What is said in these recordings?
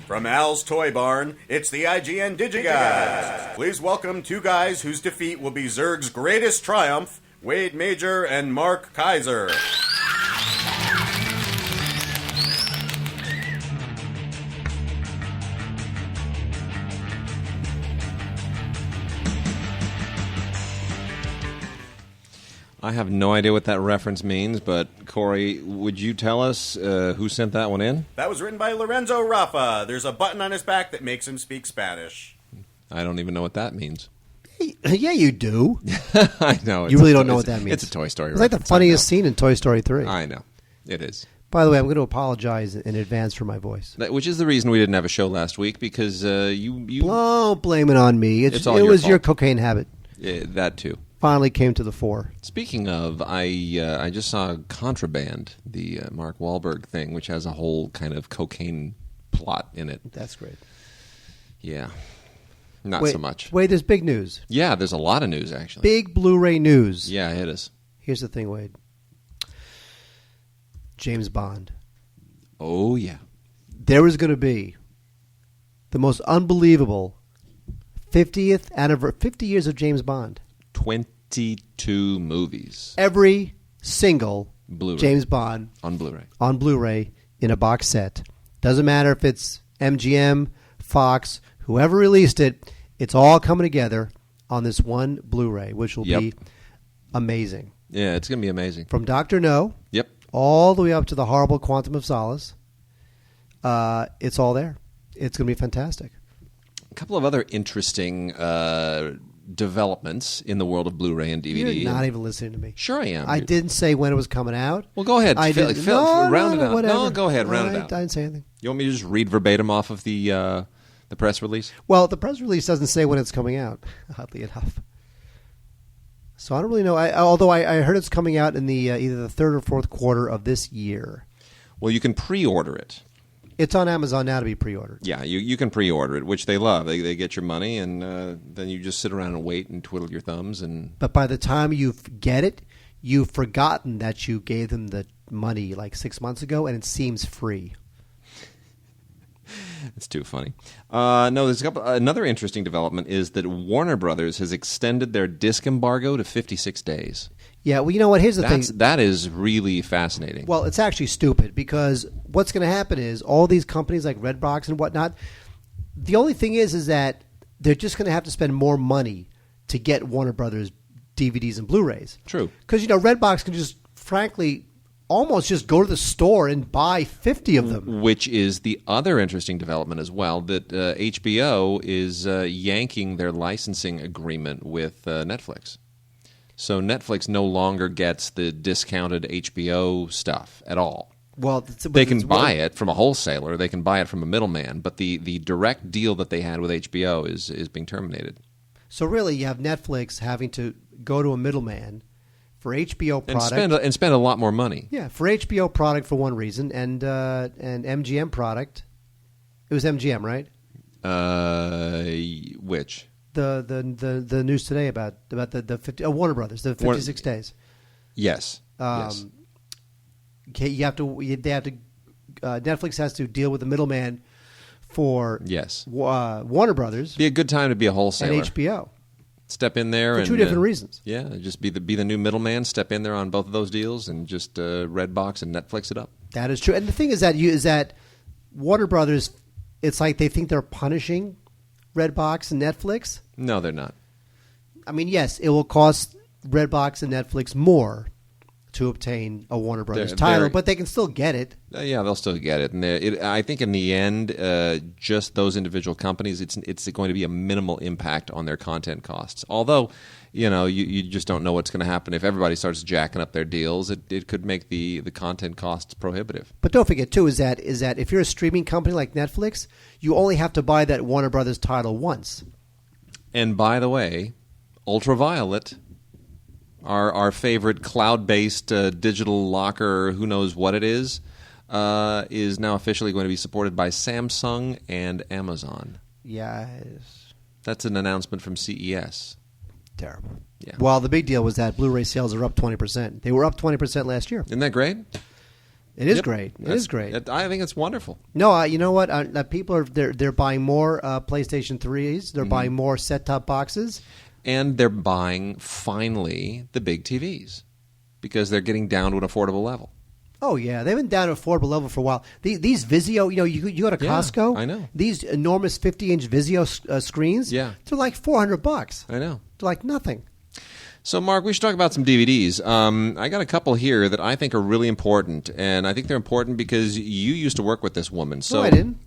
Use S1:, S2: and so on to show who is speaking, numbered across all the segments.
S1: From Al's Toy Barn, it's the IGN Digigods. Please welcome two guys whose defeat will be Zurg's greatest triumph, Wade Major and Mark Kaiser.
S2: I have no idea what that reference means, but Corey, would you tell us who sent that one in?
S1: That was written by Lorenzo Raffa. There's a button on his back that makes him speak Spanish.
S2: I don't even know what that means.
S3: Yeah, you do.
S2: I know.
S3: You really don't know what that means.
S2: It's a Toy Story
S3: It's like the funniest scene in Toy Story 3.
S2: I know. It is.
S3: By the way, I'm going to apologize in advance for my voice.
S2: Which is the reason we didn't have a show last week, because you...
S3: Don't blame it on me.
S2: It's all
S3: it
S2: your
S3: was
S2: fault.
S3: your cocaine habit.
S2: Yeah, that too.
S3: Finally came to the fore.
S2: Speaking of, I just saw Contraband, the Mark Wahlberg thing, which has a whole kind of cocaine plot in it.
S3: That's great.
S2: Yeah. Not so much.
S3: Wade, there's big news.
S2: Yeah, there's a lot of news, actually.
S3: Big Blu-ray news.
S2: Yeah, it is.
S3: Here's the thing, Wade. James Bond.
S2: Oh, yeah.
S3: There is going to be the most unbelievable 50 years of James Bond.
S2: 22 movies.
S3: Every single
S2: Blu-ray.
S3: James Bond
S2: On Blu-ray.
S3: on Blu-ray in a box set. Doesn't matter if it's MGM, Fox, whoever released it, it's all coming together on this one Blu-ray, which will be amazing.
S2: Yeah, it's going to be amazing.
S3: From Dr. No
S2: Yep.
S3: all the way up to the horrible Quantum of Solace, it's all there. It's going to be fantastic.
S2: A couple of other interesting developments in the world of Blu-ray and DVD.
S3: You're not even listening to me.
S2: Sure I am.
S3: I didn't say when it was coming out.
S2: Well, go ahead.
S3: I
S2: Phil,
S3: didn't.
S2: round it out.
S3: Whatever.
S2: No, go ahead. Round it out.
S3: I didn't say anything.
S2: You want me to just read verbatim off of the press release?
S3: Well, the press release doesn't say when it's coming out, oddly enough. So I don't really know. Although I heard it's coming out in the either the third or fourth quarter of this year.
S2: Well, you can pre-order it.
S3: It's on Amazon now to be pre-ordered.
S2: Yeah, you can pre-order it, which they love. They get your money, and then you just sit around and wait and twiddle your thumbs.
S3: But by the time you get it, you've forgotten that you gave them the money like 6 months ago, and it seems free.
S2: It's too funny. No, there's another interesting development is that Warner Brothers has extended their disc embargo to 56 days.
S3: Yeah, well, you know what? Here's the thing.
S2: That is really fascinating.
S3: Well, it's actually stupid because what's going to happen is all these companies like Redbox and whatnot, the only thing is that they're just going to have to spend more money to get Warner Brothers DVDs and Blu-rays.
S2: True.
S3: Because, Redbox can just, frankly, almost just go to the store and buy 50 of them.
S2: Which is the other interesting development as well, that HBO is yanking their licensing agreement with Netflix. So Netflix no longer gets the discounted HBO stuff at all.
S3: Well,
S2: they can buy it from a wholesaler. They can buy it from a middleman. But the direct deal that they had with HBO is being terminated.
S3: So really, you have Netflix having to go to a middleman for HBO product
S2: and spend a lot more money.
S3: Yeah, for HBO product for one reason, and MGM product. It was MGM, right?
S2: Which?
S3: The news today about the 50 Warner Brothers, the 56 days.
S2: Yes. Yes.
S3: Okay, Netflix has to deal with the middleman for Warner Brothers.
S2: Be a good time to be a wholesaler.
S3: And HBO.
S2: Step in there
S3: for two different reasons.
S2: Yeah, just be the new middleman. Step in there on both of those deals and just Redbox and Netflix it up.
S3: That is true. And the thing is that Warner Brothers, it's like they think they're punishing Redbox and Netflix.
S2: No, they're not.
S3: I mean, yes, it will cost Redbox and Netflix more to obtain a Warner Brothers title, but they can still get it.
S2: Yeah, they'll still get it. And I think in the end, just those individual companies, it's going to be a minimal impact on their content costs. Although, you just don't know what's going to happen if everybody starts jacking up their deals. It could make the content costs prohibitive.
S3: But don't forget too is that if you're a streaming company like Netflix, you only have to buy that Warner Brothers title once.
S2: And by the way, Ultraviolet, our favorite cloud-based digital locker, who knows what it is now officially going to be supported by Samsung and Amazon.
S3: Yes.
S2: That's an announcement from CES.
S3: Terrible.
S2: Yeah.
S3: Well, the big deal was that Blu-ray sales are up 20%. They were up 20% last year.
S2: Isn't that great?
S3: It is
S2: Yep.
S3: great. It is great.
S2: I think it's wonderful.
S3: No, you know what? People are they're buying more PlayStation 3s. They're buying more set-top boxes.
S2: And they're buying, finally, the big TVs because they're getting down to an affordable level.
S3: Oh, yeah. They've been down to affordable level for a while. These Vizio, you go to Costco.
S2: I know.
S3: These enormous 50-inch Vizio screens,
S2: Yeah.
S3: they're like $400.
S2: I know.
S3: They're like nothing.
S2: So, Mark, we should talk about some DVDs. I got a couple here that I think are really important, and I think they're important because you used to work with this woman. So
S3: No, I didn't.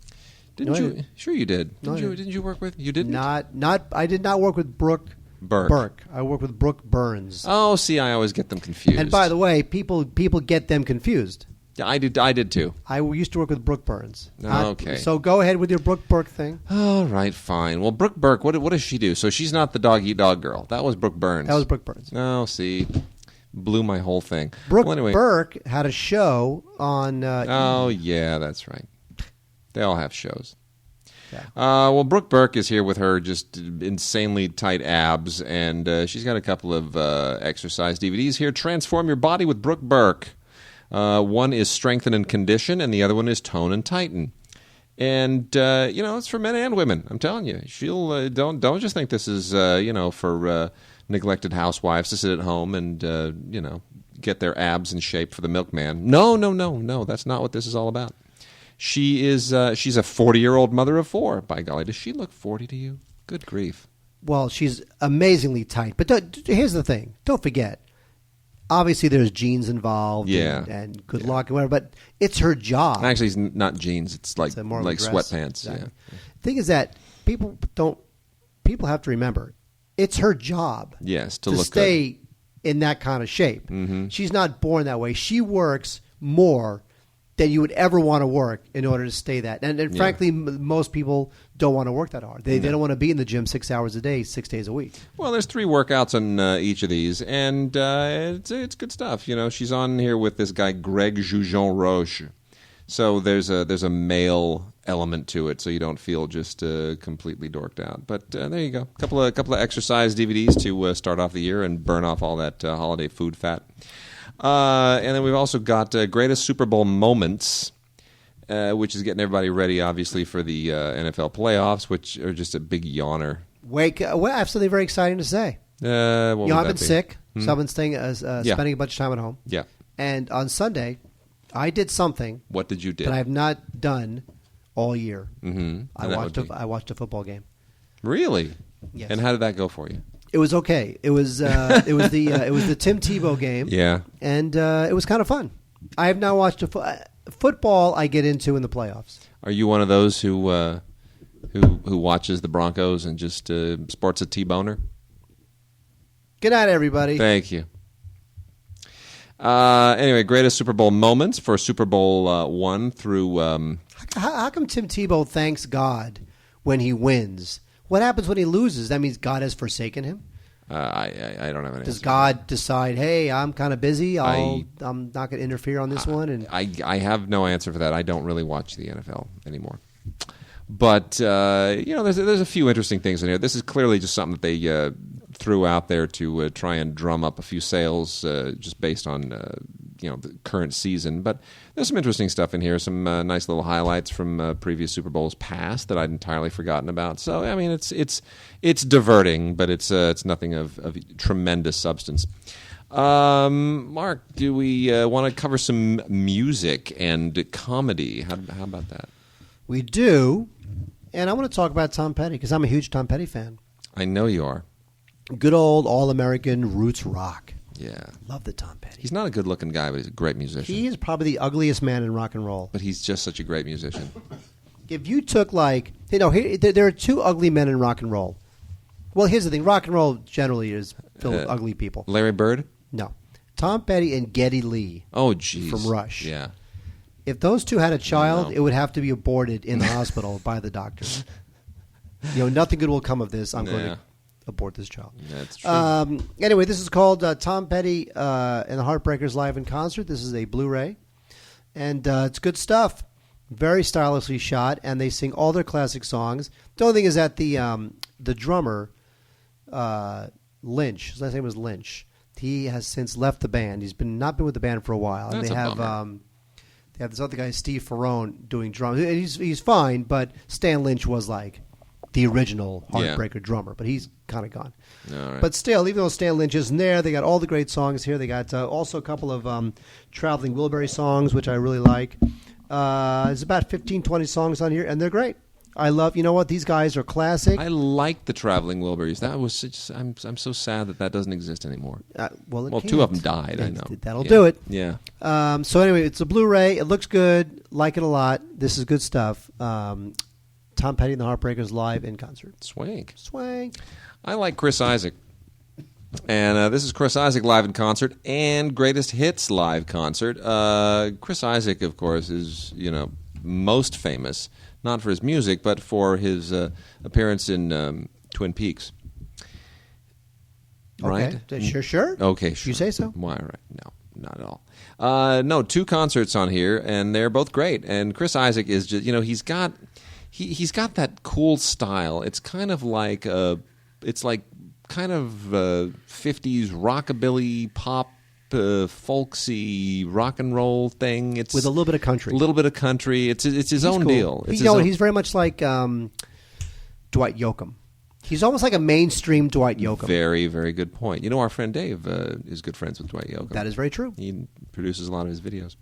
S2: Didn't
S3: No, I
S2: you?
S3: didn't.
S2: Sure, you did.
S3: No, I didn't.
S2: Didn't you work with? You didn't.
S3: I did not work with Brooke
S2: Burke.
S3: I worked with Brooke Burns.
S2: Oh, see, I always get them confused.
S3: And by the way, people get them confused.
S2: Yeah, I did too.
S3: I used to work with Brooke Burns.
S2: Okay.
S3: So go ahead with your Brooke Burke thing.
S2: All right, fine. Well, Brooke Burke, what does she do? So she's not the dog-eat-dog girl. That was Brooke Burns.
S3: That was Brooke Burns.
S2: Oh, see, blew my whole thing.
S3: Brooke
S2: well, anyway.
S3: Burke had a show on.
S2: Oh, yeah, that's right. They all have shows.
S3: Yeah.
S2: Well, Brooke Burke is here with her just insanely tight abs, and she's got a couple of exercise DVDs here. Transform Your Body with Brooke Burke. One is Strengthen and Condition, and the other one is Tone and Tighten. And it's for men and women. I'm telling you, she'll don't just think this is for neglected housewives to sit at home and get their abs in shape for the milkman. No, that's not what this is all about. She's a 40-year-old mother of 4. By golly, does she look 40 to you? Good grief.
S3: Well, she's amazingly tight. But here's the thing. Don't forget. Obviously, there's genes involved and good luck and whatever, but it's her job.
S2: Actually, it's not jeans. It's like
S3: more like
S2: sweatpants.
S3: Exactly.
S2: Yeah.
S3: The thing is that people have to remember, it's her job
S2: Yes, to
S3: to
S2: look
S3: stay in that kind of shape.
S2: Mm-hmm.
S3: She's not born that way. She works more than you would ever want to work in order to stay that. And frankly, most people don't want to work that hard. They don't want to be in the gym 6 hours a day, 6 days a week.
S2: Well, there's 3 workouts on each of these, and it's good stuff. She's on here with this guy Greg Joujon Roche. So there's a male element to it, so you don't feel just completely dorked out. But there you go, couple of exercise DVDs to start off the year and burn off all that holiday food fat. And then we've also got Greatest Super Bowl Moments, which is getting everybody ready, obviously, for the NFL playoffs, which are just a big yawner.
S3: Well, I have something very exciting to say. I've been sick, so I've been spending a bunch of time at home.
S2: Yeah.
S3: And on Sunday, I did something.
S2: What did you do?
S3: That I have not done all year.
S2: Mm-hmm.
S3: I watched a football game.
S2: Really?
S3: Yes.
S2: And how did that go for you?
S3: It was okay. It was the Tim Tebow game.
S2: Yeah.
S3: And it was kind of fun. I have now watched football. I get into in the playoffs.
S2: Are you one of those who watches the Broncos and just sports a T-boner?
S3: Good night, everybody.
S2: Thank you. Anyway, greatest Super Bowl moments for Super Bowl 1 through.
S3: How come Tim Tebow thanks God when he wins? What happens when he loses? That means God has forsaken him?
S2: I don't have an
S3: Does
S2: answer.
S3: God decide, hey, I'm kind of busy, I'm not going to interfere on this one? And
S2: I have no answer for that. I don't really watch the NFL anymore. But, there's a few interesting things in here. This is clearly just something that they threw out there to try and drum up a few sales just based on the current season. But there's some interesting stuff in here, some nice little highlights from previous Super Bowls past that I'd entirely forgotten about. So, I mean, it's diverting, but it's nothing of tremendous substance. Mark, do we want to cover some music and comedy? How about that?
S3: We do, and I want to talk about Tom Petty because I'm a huge Tom Petty fan.
S2: I know you are.
S3: Good old all-American roots rock.
S2: Yeah.
S3: Love the Tom Petty.
S2: He's not a good-looking guy, but he's a great musician.
S3: He is probably the ugliest man in rock and roll.
S2: But he's just such a great musician.
S3: If you took there are 2 ugly men in rock and roll. Well, here's the thing. Rock and roll generally is filled with ugly people.
S2: Larry Bird?
S3: No. Tom Petty and Geddy Lee.
S2: Oh, geez.
S3: From Rush.
S2: Yeah.
S3: If those 2 had a child, it would have to be aborted in the hospital by the doctors. Nothing good will come of this. I'm going to abort this child.
S2: That's true.
S3: Anyway, this is called Tom Petty and the Heartbreakers Live in Concert. This is a Blu-ray. And it's good stuff. Very stylishly shot, and they sing all their classic songs. The only thing is that the drummer, Lynch, his last name was Lynch, he has since left the band. He's not been with the band for a while.
S2: That's
S3: and they
S2: a
S3: have
S2: bummer.
S3: Yeah, this other guy, Steve Ferrone, doing drums. He's fine, but Stan Lynch was like the original Heartbreaker drummer, but he's kind of gone.
S2: All right.
S3: But still, even though Stan Lynch isn't there, they got all the great songs here. They got also a couple of Traveling Wilbury songs, which I really like. There's about 15, 20 songs on here, and they're great. I love, you know what, these guys are classic.
S2: I like the Traveling Wilburys. That was just, I'm so sad that doesn't exist anymore.
S3: Well,
S2: two of them died, I know.
S3: That'll do it.
S2: Yeah.
S3: So anyway, it's a Blu-ray. It looks good. Like it a lot. This is good stuff. Tom Petty and the Heartbreakers live in concert.
S2: Swank.
S3: I
S2: like Chris Isaak. And this is Chris Isaak live in concert and Greatest Hits live concert. Chris Isaak, of course, is, most famous, not for his music, but for his appearance in Twin Peaks. Right?
S3: Okay. Sure.
S2: Okay, sure.
S3: You say so?
S2: Why, right. No, not at all. No, 2 concerts on here, and they're both great. And Chris Isaak is just, he's got that cool style. It's kind of like, it's like kind of 50s rockabilly pop, folksy rock and roll thing. It's
S3: with a little bit of country.
S2: It's his own
S3: cool.
S2: deal.
S3: He's very much like Dwight Yoakam. He's almost like a mainstream Dwight Yoakam.
S2: Very, very good point. Our friend Dave is good friends with Dwight Yoakam.
S3: That is very true.
S2: He produces a lot of his videos.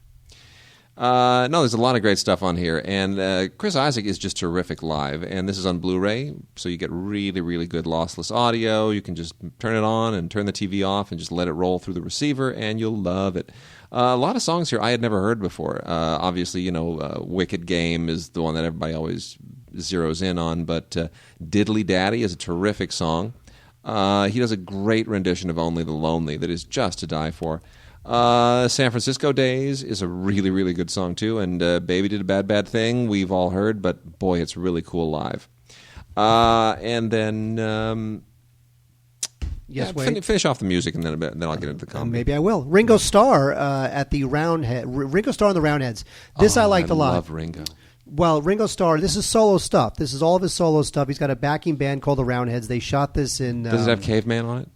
S2: No, there's a lot of great stuff on here, and Chris Isaak is just terrific live, and this is on Blu-ray, so you get really, really good lossless audio. You can just turn it on and turn the TV off and just let it roll through the receiver, and you'll love it. A lot of songs here I had never heard before. Obviously, Wicked Game is the one that everybody always zeroes in on, but Diddly Daddy is a terrific song. He does a great rendition of Only the Lonely that is just to die for. San Francisco Days is a really, really good song, too. And Baby Did a Bad, Bad Thing, we've all heard, but boy, it's really cool live. And then... finish off the music, and then I'll get into the comedy.
S3: Maybe I will. Ringo Starr at the Roundhead. Ringo Starr and the Roundheads. This I liked a lot.
S2: I love Ringo.
S3: Well, Ringo Starr, this is solo stuff. This is all of his solo stuff. He's got a backing band called the Roundheads. They shot this in...
S2: Does it have Caveman on it?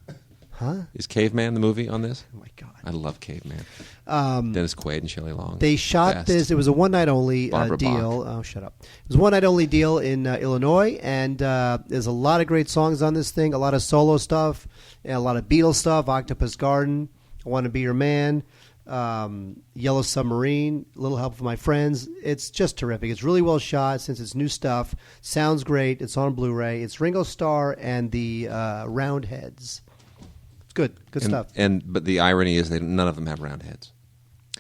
S3: Huh?
S2: Is Caveman the movie on this?
S3: Oh, my God.
S2: I love Caveman. Dennis Quaid and Shelley Long.
S3: They shot this. It was a one-night-only deal.
S2: Bach.
S3: Oh, shut up. It was a one-night-only deal in Illinois, and there's a lot of great songs on this thing, a lot of solo stuff, and a lot of Beatles stuff, Octopus Garden, I Want to Be Your Man, Yellow Submarine, Little Help from My Friends. It's just terrific. It's really well shot since it's new stuff. Sounds great. It's on Blu-ray. It's Ringo Starr and the Roundheads. Good stuff.
S2: But the irony is none of them have round heads.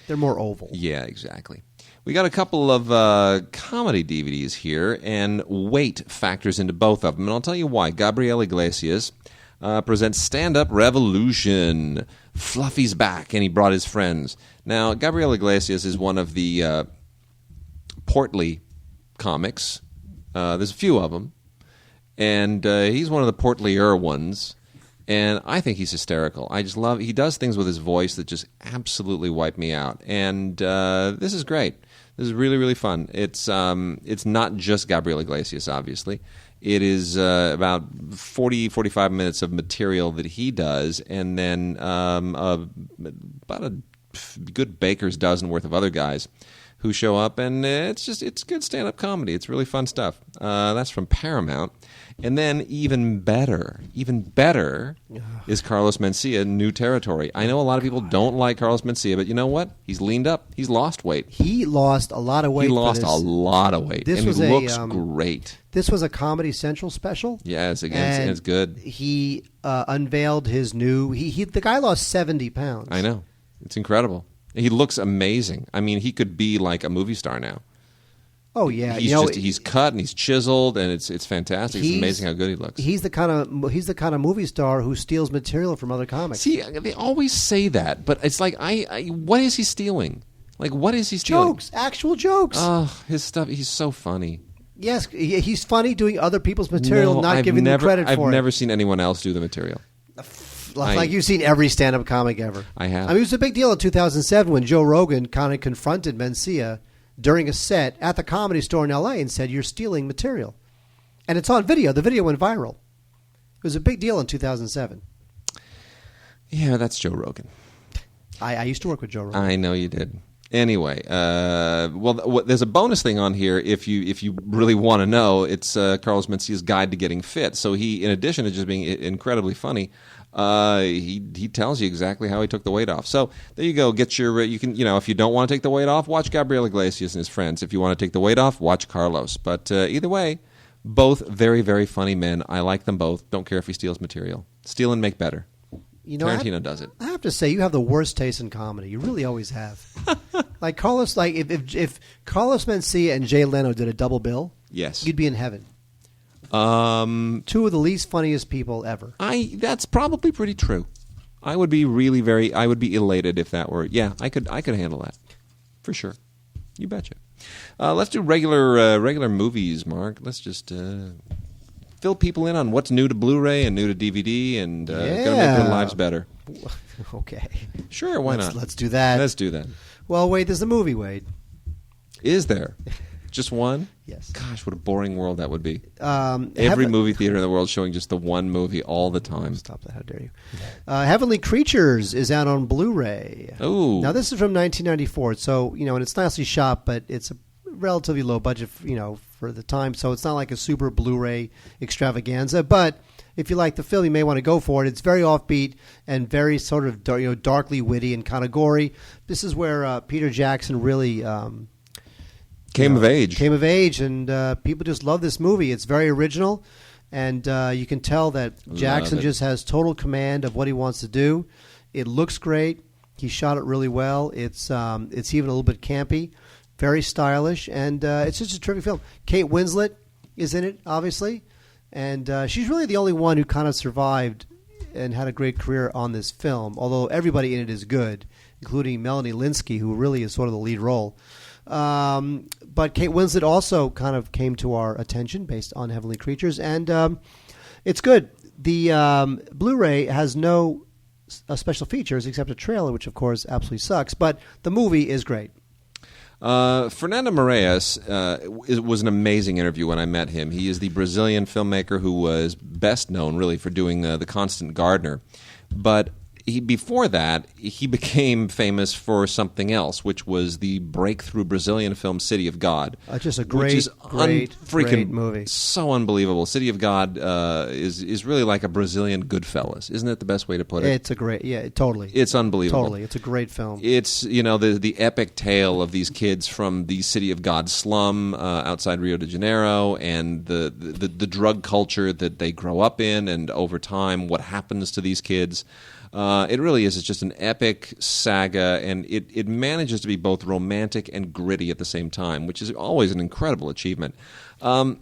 S3: They're more oval.
S2: Yeah, exactly. We got a couple of comedy DVDs here, and weight factors into both of them. And I'll tell you why. Gabriel Iglesias presents Stand Up Revolution. Fluffy's back, and he brought his friends. Now, Gabriel Iglesias is one of the portly comics. There's a few of them. And he's one of the portlier ones. And I think he's hysterical. I just love... He does things with his voice that just absolutely wipe me out. And this is great. This is really, really fun. It's not just Gabriel Iglesias, obviously. It is about 40, 45 minutes of material that he does, and then about a good baker's dozen worth of other guys who show up, and it's good stand-up comedy. It's really fun stuff. That's from Paramount. And then even better is Carlos Mencia, New Territory. I know a lot of people don't like Carlos Mencia, but you know what? He's leaned up. He's lost weight.
S3: He lost a lot of weight.
S2: He lost a lot of weight, and he looks great.
S3: This was a Comedy Central special.
S2: Yes, and it's good.
S3: He unveiled his new... The guy lost 70 pounds.
S2: I know. It's incredible. He looks amazing. I mean, he could be like a movie star now.
S3: Oh yeah,
S2: he's cut and he's chiseled, and it's fantastic. It's amazing how good he looks.
S3: He's the kind of movie star who steals material from other comics.
S2: See, they always say that, but it's like what is he stealing? Like, what is he stealing?
S3: Jokes, actual jokes.
S2: Oh, his stuff. He's so funny.
S3: Yes, he's funny doing other people's material, not giving them credit for it.
S2: I've never seen anyone else do the material.
S3: Like you've seen every stand-up comic ever.
S2: I have.
S3: I mean, it was a big deal in 2007 when Joe Rogan kind of confronted Mencia during a set at the Comedy Store in L.A. and said, "You're stealing material." And it's on video. The video went viral. It was a big deal in 2007.
S2: Yeah, that's Joe Rogan.
S3: I used to work with Joe Rogan.
S2: I know you did. Anyway, there's a bonus thing on here if you really want to know. It's Carlos Mencia's Guide to Getting Fit. So he, in addition to just being incredibly funny, he tells you exactly how he took the weight off. So there you go. Get your you can if you don't want to take the weight off, watch Gabriel Iglesias and his friends. If you want to take the weight off, watch Carlos. But either way, both very, very funny men. I like them both. Don't care if he steals material. Steal and make better. Tarantino does it.
S3: I have to say, you have the worst taste in comedy. You really always have. Like Carlos, if Carlos Mencia and Jay Leno did a double bill,
S2: yes,
S3: you'd be in heaven. Two of the least funniest people ever.
S2: That's probably pretty true. I would be I would be elated if that were. Yeah, I could handle that for sure. You betcha. Let's do regular movies, Mark. Let's just fill people in on what's new to Blu-ray and new to DVD, and gonna make their lives better.
S3: Okay.
S2: Sure, why not?
S3: Let's do that.
S2: Let's do that.
S3: Well, Wade, there's a movie, Wade.
S2: Is there? Just one?
S3: Yes.
S2: Gosh, what a boring world that would be. Every movie theater in the world showing just the one movie all the time.
S3: Stop that, how dare you. Heavenly Creatures is out on Blu-ray.
S2: Oh.
S3: Now, this is from 1994, so, and it's nicely shot, but it's a relatively low budget, for the time, so it's not like a super Blu-ray extravaganza, but if you like the film, you may want to go for it. It's very offbeat and very sort of darkly witty and kind of gory. This is where Peter Jackson really
S2: came of age,
S3: and people just love this movie. It's very original, and you can tell that Jackson just has total command of what he wants to do. It looks great. He shot it really well. It's even a little bit campy. Very stylish, and it's just a terrific film. Kate Winslet is in it, obviously, and she's really the only one who kind of survived and had a great career on this film, although everybody in it is good, including Melanie Linsky, who really is sort of the lead role. But Kate Winslet also kind of came to our attention based on Heavenly Creatures, and it's good. The Blu-ray has no special features except a trailer, which, of course, absolutely sucks, but the movie is great.
S2: Fernando Moraes was an amazing interview when I met him. He is the Brazilian filmmaker who was best known, really, for doing The Constant Gardener. But before that, he became famous for something else, which was the breakthrough Brazilian film City of God.
S3: Just a great movie.
S2: So unbelievable. City of God is really like a Brazilian Goodfellas. Isn't that the best way to put it?
S3: It's a great, totally.
S2: It's unbelievable.
S3: Totally. It's a great film.
S2: It's, the epic tale of these kids from the City of God slum outside Rio de Janeiro, and the drug culture that they grow up in, and over time what happens to these kids. It really is. It's just an epic saga, and it manages to be both romantic and gritty at the same time, which is always an incredible achievement. And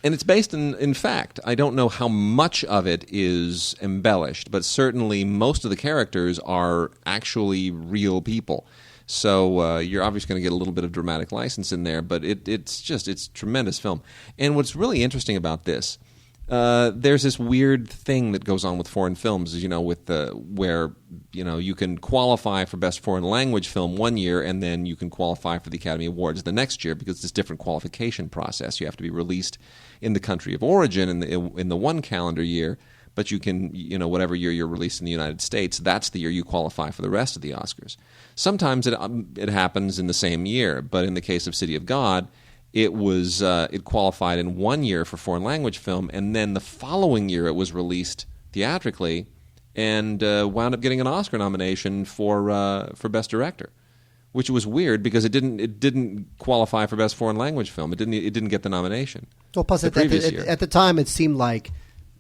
S2: it's based in fact. I don't know how much of it is embellished, but certainly most of the characters are actually real people. So you're obviously going to get a little bit of dramatic license in there, but it's a tremendous film. And what's really interesting about this, there's this weird thing that goes on with foreign films, where you can qualify for Best Foreign Language Film one year, and then you can qualify for the Academy Awards the next year, because it's a different qualification process. You have to be released in the country of origin in the one calendar year, but you can, whatever year you're released in the United States, that's the year you qualify for the rest of the Oscars. Sometimes it happens in the same year, but in the case of City of God, it qualified in 1 year for foreign language film, and then the following year it was released theatrically, and wound up getting an Oscar nomination for Best Director, which was weird because it didn't qualify for Best Foreign Language Film. It didn't get the nomination.
S3: Well, plus at the time it seemed like,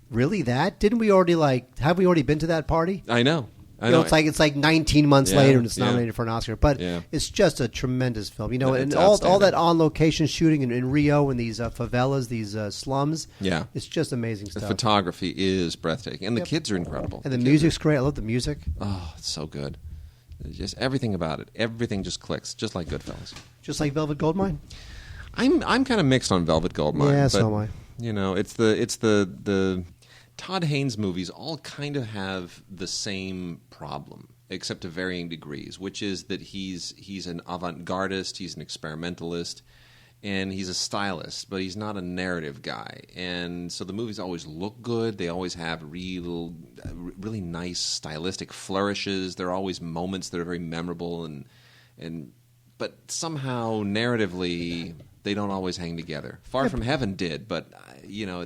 S3: really, that have we already been to that party?
S2: I know.
S3: It's like 19 months later and it's nominated for an Oscar. But it's just a tremendous film. And all that on-location shooting in Rio and these favelas, these slums, it's just amazing stuff.
S2: The photography is breathtaking. And the kids are incredible.
S3: And the music's great. I love the music.
S2: Oh, it's so good. Just everything about it. Everything just clicks, just like Goodfellas.
S3: Just like Velvet Goldmine?
S2: I'm kind of mixed on Velvet Goldmine.
S3: Yeah,
S2: but,
S3: so am I.
S2: It's the Todd Haynes movies all kind of have the same problem, except to varying degrees, which is that he's an avant-gardist, he's an experimentalist, and he's a stylist, but he's not a narrative guy. And so the movies always look good. They always have really nice stylistic flourishes. There are always moments that are very memorable and but somehow narratively they don't always hang together. Far From Heaven did, but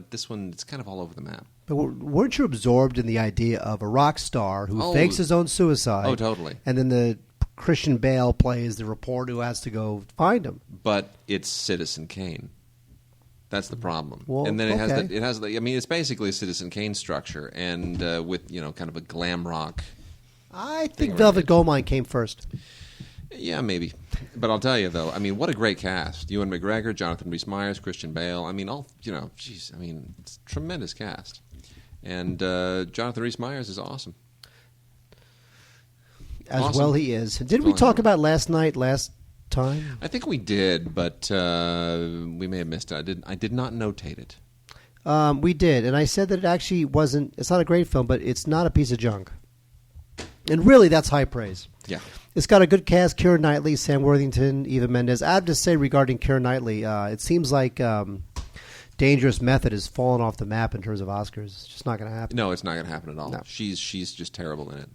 S2: this one, it's kind of all over the map.
S3: But weren't you absorbed in the idea of a rock star who fakes his own suicide?
S2: Oh, totally.
S3: And then the Christian Bale plays the reporter who has to go find him.
S2: But it's Citizen Kane. That's the problem.
S3: Well,
S2: and then it has it's basically a Citizen Kane structure, and with kind of a glam rock.
S3: I think Velvet Goldmine came first.
S2: Yeah, maybe. But I'll tell you though, what a great cast: Ewan McGregor, Jonathan Rhys-Meyers, Christian Bale. It's a tremendous cast, and Jonathan Rhys-Meyers is awesome.
S3: As well, he is. Did we talk about last time?
S2: I think we did, but we may have missed it. I did not notate it.
S3: We did, and I said that it actually wasn't. It's not a great film, but it's not a piece of junk. And really, that's high praise.
S2: Yeah.
S3: It's got a good cast: Keira Knightley, Sam Worthington, Eva Mendes. I have to say regarding Keira Knightley, it seems like Dangerous Method has fallen off the map in terms of Oscars. It's just not going to happen.
S2: No, it's not going to happen at all.
S3: No.
S2: She's just terrible in it.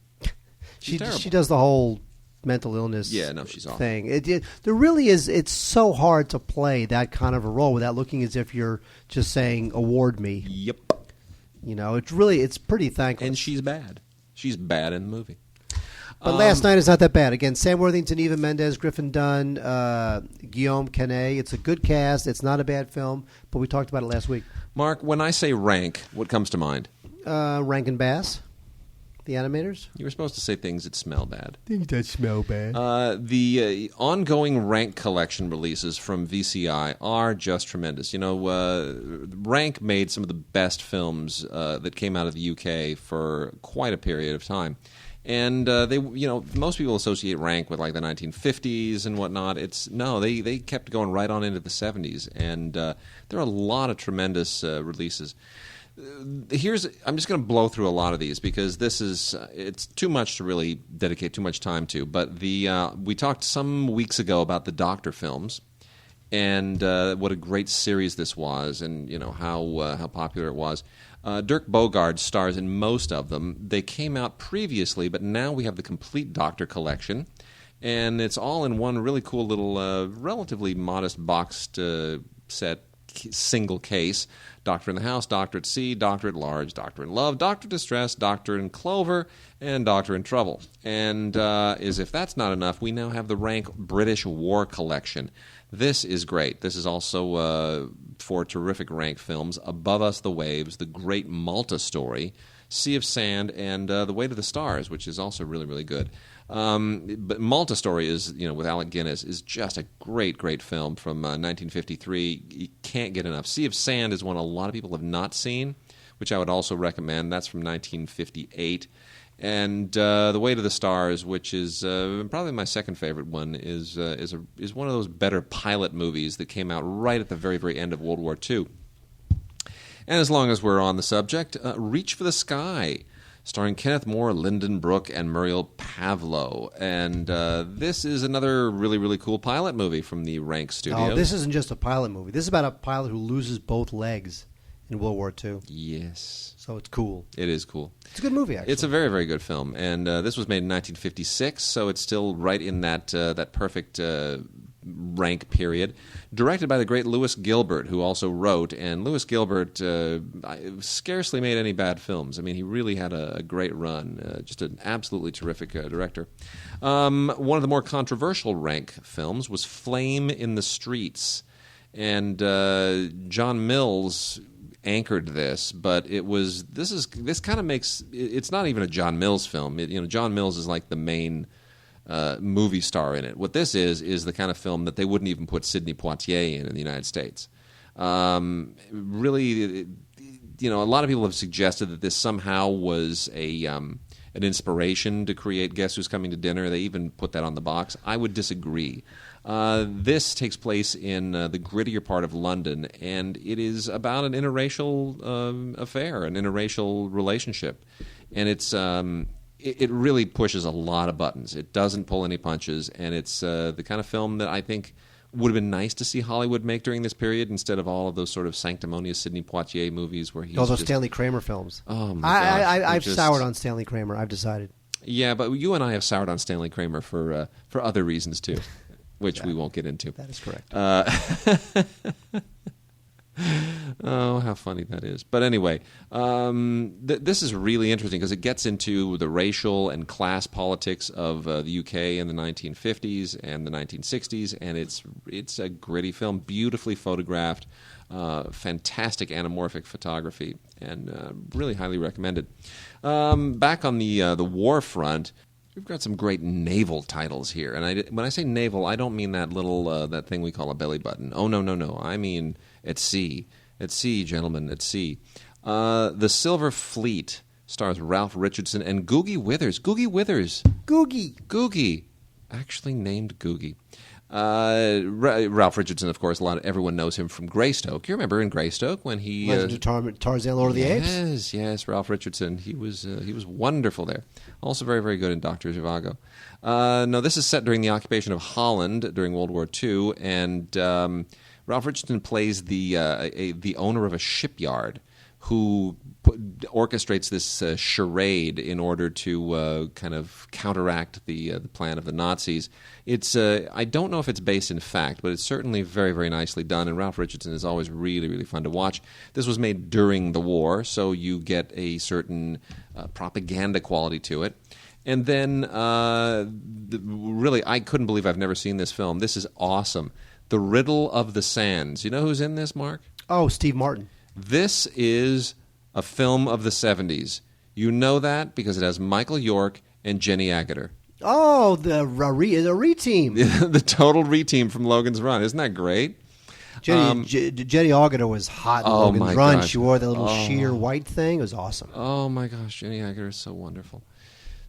S3: She does the whole mental illness
S2: she's awful.
S3: thing. There really is. It's so hard to play that kind of a role without looking as if you're just saying "award me."
S2: Yep.
S3: It's pretty thankless.
S2: And she's bad. She's bad in the movie.
S3: But Last Night is not that bad. Again, Sam Worthington, Eva Mendes, Griffin Dunn, Guillaume Canet. It's a good cast. It's not a bad film, but we talked about it last week.
S2: Mark, when I say rank, what comes to mind?
S3: Rankin Bass, the animators.
S2: You were supposed to say things that smell bad.
S3: Things that smell bad.
S2: The ongoing Rank collection releases from VCI are just tremendous. Rank made some of the best films that came out of the UK for quite a period of time. And most people associate Rank with like the 1950s and whatnot. They kept going right on into the 70s, and there are a lot of tremendous releases. I'm just going to blow through a lot of these because it's too much to really dedicate too much time to. But we talked some weeks ago about the Doctor films and what a great series this was, and how popular it was. Dirk Bogarde stars in most of them. They came out previously, but now we have the complete Doctor collection, and it's all in one really cool little, relatively modest boxed set single case. Doctor in the House, Doctor at Sea, Doctor at Large, Doctor in Love, Doctor Distress, Doctor in Clover, and Doctor in Trouble. And as if that's not enough, we now have the Rank British War Collection. This is great. This is also four terrific Rank films: Above Us, The Waves, The Great Malta Story, Sea of Sand, and The Way to the Stars, which is also really, really good. But Malta Story is, with Alec Guinness, is just a great, great film from 1953. You can't get enough. Sea of Sand is one a lot of people have not seen, which I would also recommend. That's from 1958. And The Way to the Stars, which is probably my second favorite one, is one of those better pilot movies that came out right at the very, very end of World War II. And as long as we're on the subject, Reach for the Sky, starring Kenneth Moore, Lyndon Brooke, and Muriel Pavlo. And this is another really, really cool pilot movie from the Rank Studios.
S3: Oh, this isn't just a pilot movie. This is about a pilot who loses both legs in World War II.
S2: Yes.
S3: So it's cool.
S2: It is cool.
S3: It's a good movie, actually.
S2: It's a very, very good film. And this was made in 1956, so it's still right in that perfect Rank period. Directed by the great Lewis Gilbert, who also wrote. And Lewis Gilbert scarcely made any bad films. I mean, he really had a great run. Just an absolutely terrific director. One of the more controversial Rank films was Flame in the Streets. And John Mills anchored this, but this kind of makes it's not even a John Mills film. John Mills is like the main movie star in it. What this is the kind of film that they wouldn't even put Sidney Poitier in the United States. Really, a lot of people have suggested that this somehow was an inspiration to create Guess Who's Coming to Dinner. They even put that on the box. I would disagree. This takes place in the grittier part of London, and it is about an interracial affair, an interracial relationship. And it really pushes a lot of buttons. It doesn't pull any punches, and it's the kind of film that I think would have been nice to see Hollywood make during this period instead of all of those sort of sanctimonious Sidney Poitier movies where he's
S3: all those Stanley Kramer films.
S2: Oh, my gosh.
S3: I've soured on Stanley Kramer. I've decided.
S2: Yeah, but you and I have soured on Stanley Kramer for other reasons, too. which we won't get into.
S3: That is correct.
S2: Oh, how funny that is. But anyway, this is really interesting because it gets into the racial and class politics of the UK in the 1950s and the 1960s, and it's a gritty film, beautifully photographed, fantastic anamorphic photography, and really highly recommended. Back on the war front, we've got some great naval titles here, and when I say naval, I don't mean that little that thing we call a belly button. Oh no! I mean at sea, gentlemen, at sea. The Silver Fleet stars Ralph Richardson and Googie Withers. Googie, actually named Googie. Ralph Richardson, of course, everyone knows him from Greystoke. You remember in Greystoke when he
S3: Legend of Tarzan, Lord of the Apes?
S2: Yes, Ralph Richardson. He was wonderful there. Also very, very good in Dr. Zhivago. No, this is set during the occupation of Holland during World War II, and Ralph Richardson plays the owner of a shipyard who orchestrates this charade in order to kind of counteract the plan of the Nazis. It's I don't know if it's based in fact, but it's certainly very, very nicely done, and Ralph Richardson is always really, really fun to watch. This was made during the war, so you get a certain propaganda quality to it. And then, really, I couldn't believe I've never seen this film. This is awesome. The Riddle of the Sands. You know who's in this, Mark?
S3: Oh, Steve Martin.
S2: This is a film of the 70s. You know that because it has Michael York and Jenny Agutter.
S3: Oh, the re-team.
S2: The total re-team from Logan's Run. Isn't that great?
S3: Jenny Agutter was hot in Logan's Run.
S2: Gosh.
S3: She wore that little sheer white thing. It was awesome.
S2: Oh, my gosh. Jenny Agutter is so wonderful.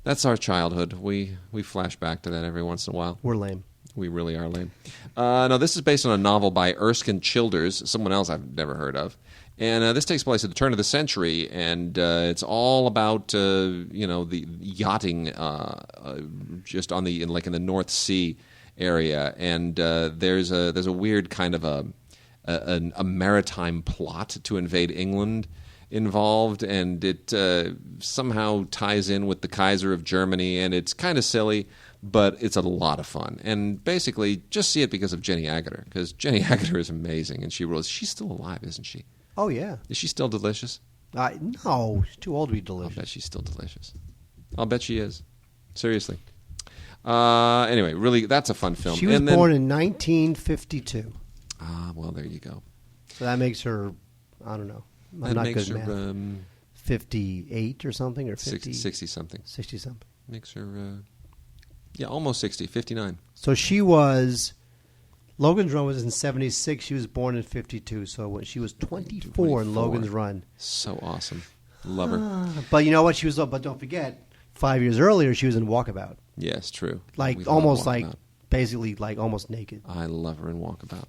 S2: That's our childhood. We flash back to that every once in a while.
S3: We're lame.
S2: We really are lame. No, this is based on a novel by Erskine Childers, someone else I've never heard of. And this takes place at the turn of the century, and it's all about the yachting just in the North Sea area. And there's a weird kind of a maritime plot to invade England involved, and it somehow ties in with the Kaiser of Germany, and it's kind of silly, but it's a lot of fun. And basically, just see it because of Jenny Agutter, because Jenny Agutter is amazing, and she's still alive, isn't she?
S3: Oh, yeah.
S2: Is she still delicious?
S3: No, she's too old to be delicious.
S2: I'll bet she's still delicious. I'll bet she is. Seriously. Anyway, really, that's a fun film.
S3: She was born in 1952.
S2: Well, there you go.
S3: So that makes her, I don't know. I'm not good at math. 58 or something, or 50?
S2: 60-something.
S3: 60-something.
S2: Makes her, almost 60, 59.
S3: So she was... Logan's Run was in 76. She was born in 52. So when she was 24 in Logan's Run.
S2: So awesome. Love her.
S3: But you know what? But don't forget, 5 years earlier, she was in Walkabout.
S2: Yes, true.
S3: Basically almost naked.
S2: I love her in Walkabout.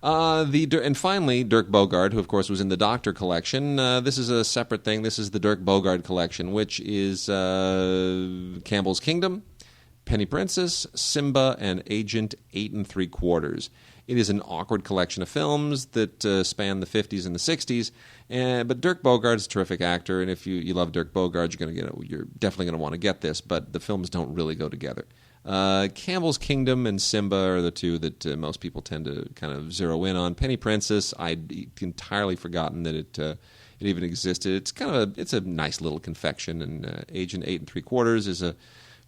S2: And finally, Dirk Bogarde, who of course was in the Doctor collection. This is a separate thing. This is the Dirk Bogarde collection, which is Campbell's Kingdom, Penny Princess, Simba, and Agent 8 3/4. It is an awkward collection of films that span the 50s and the 60s. But Dirk Bogarde's a terrific actor, and if you love Dirk Bogarde, you're definitely going to want to get this. But the films don't really go together. Campbell's Kingdom and Simba are the two that most people tend to kind of zero in on. Penny Princess, I'd entirely forgotten that it even existed. It's a nice little confection, and Agent 8 3/4 is a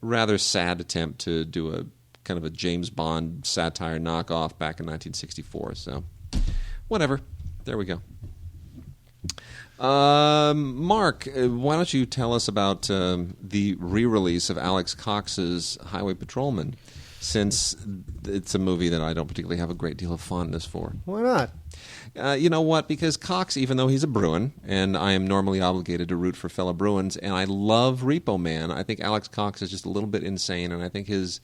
S2: rather sad attempt to do a kind of a James Bond satire knockoff back in 1964. So, whatever. There we go. Mark, why don't you tell us about the re-release of Alex Cox's Highway Patrolman, since it's a movie that I don't particularly have a great deal of fondness for.
S3: Why not?
S2: You know what? Because Cox, even though he's a Bruin, and I am normally obligated to root for fellow Bruins, and I love Repo Man, I think Alex Cox is just a little bit insane, and I think his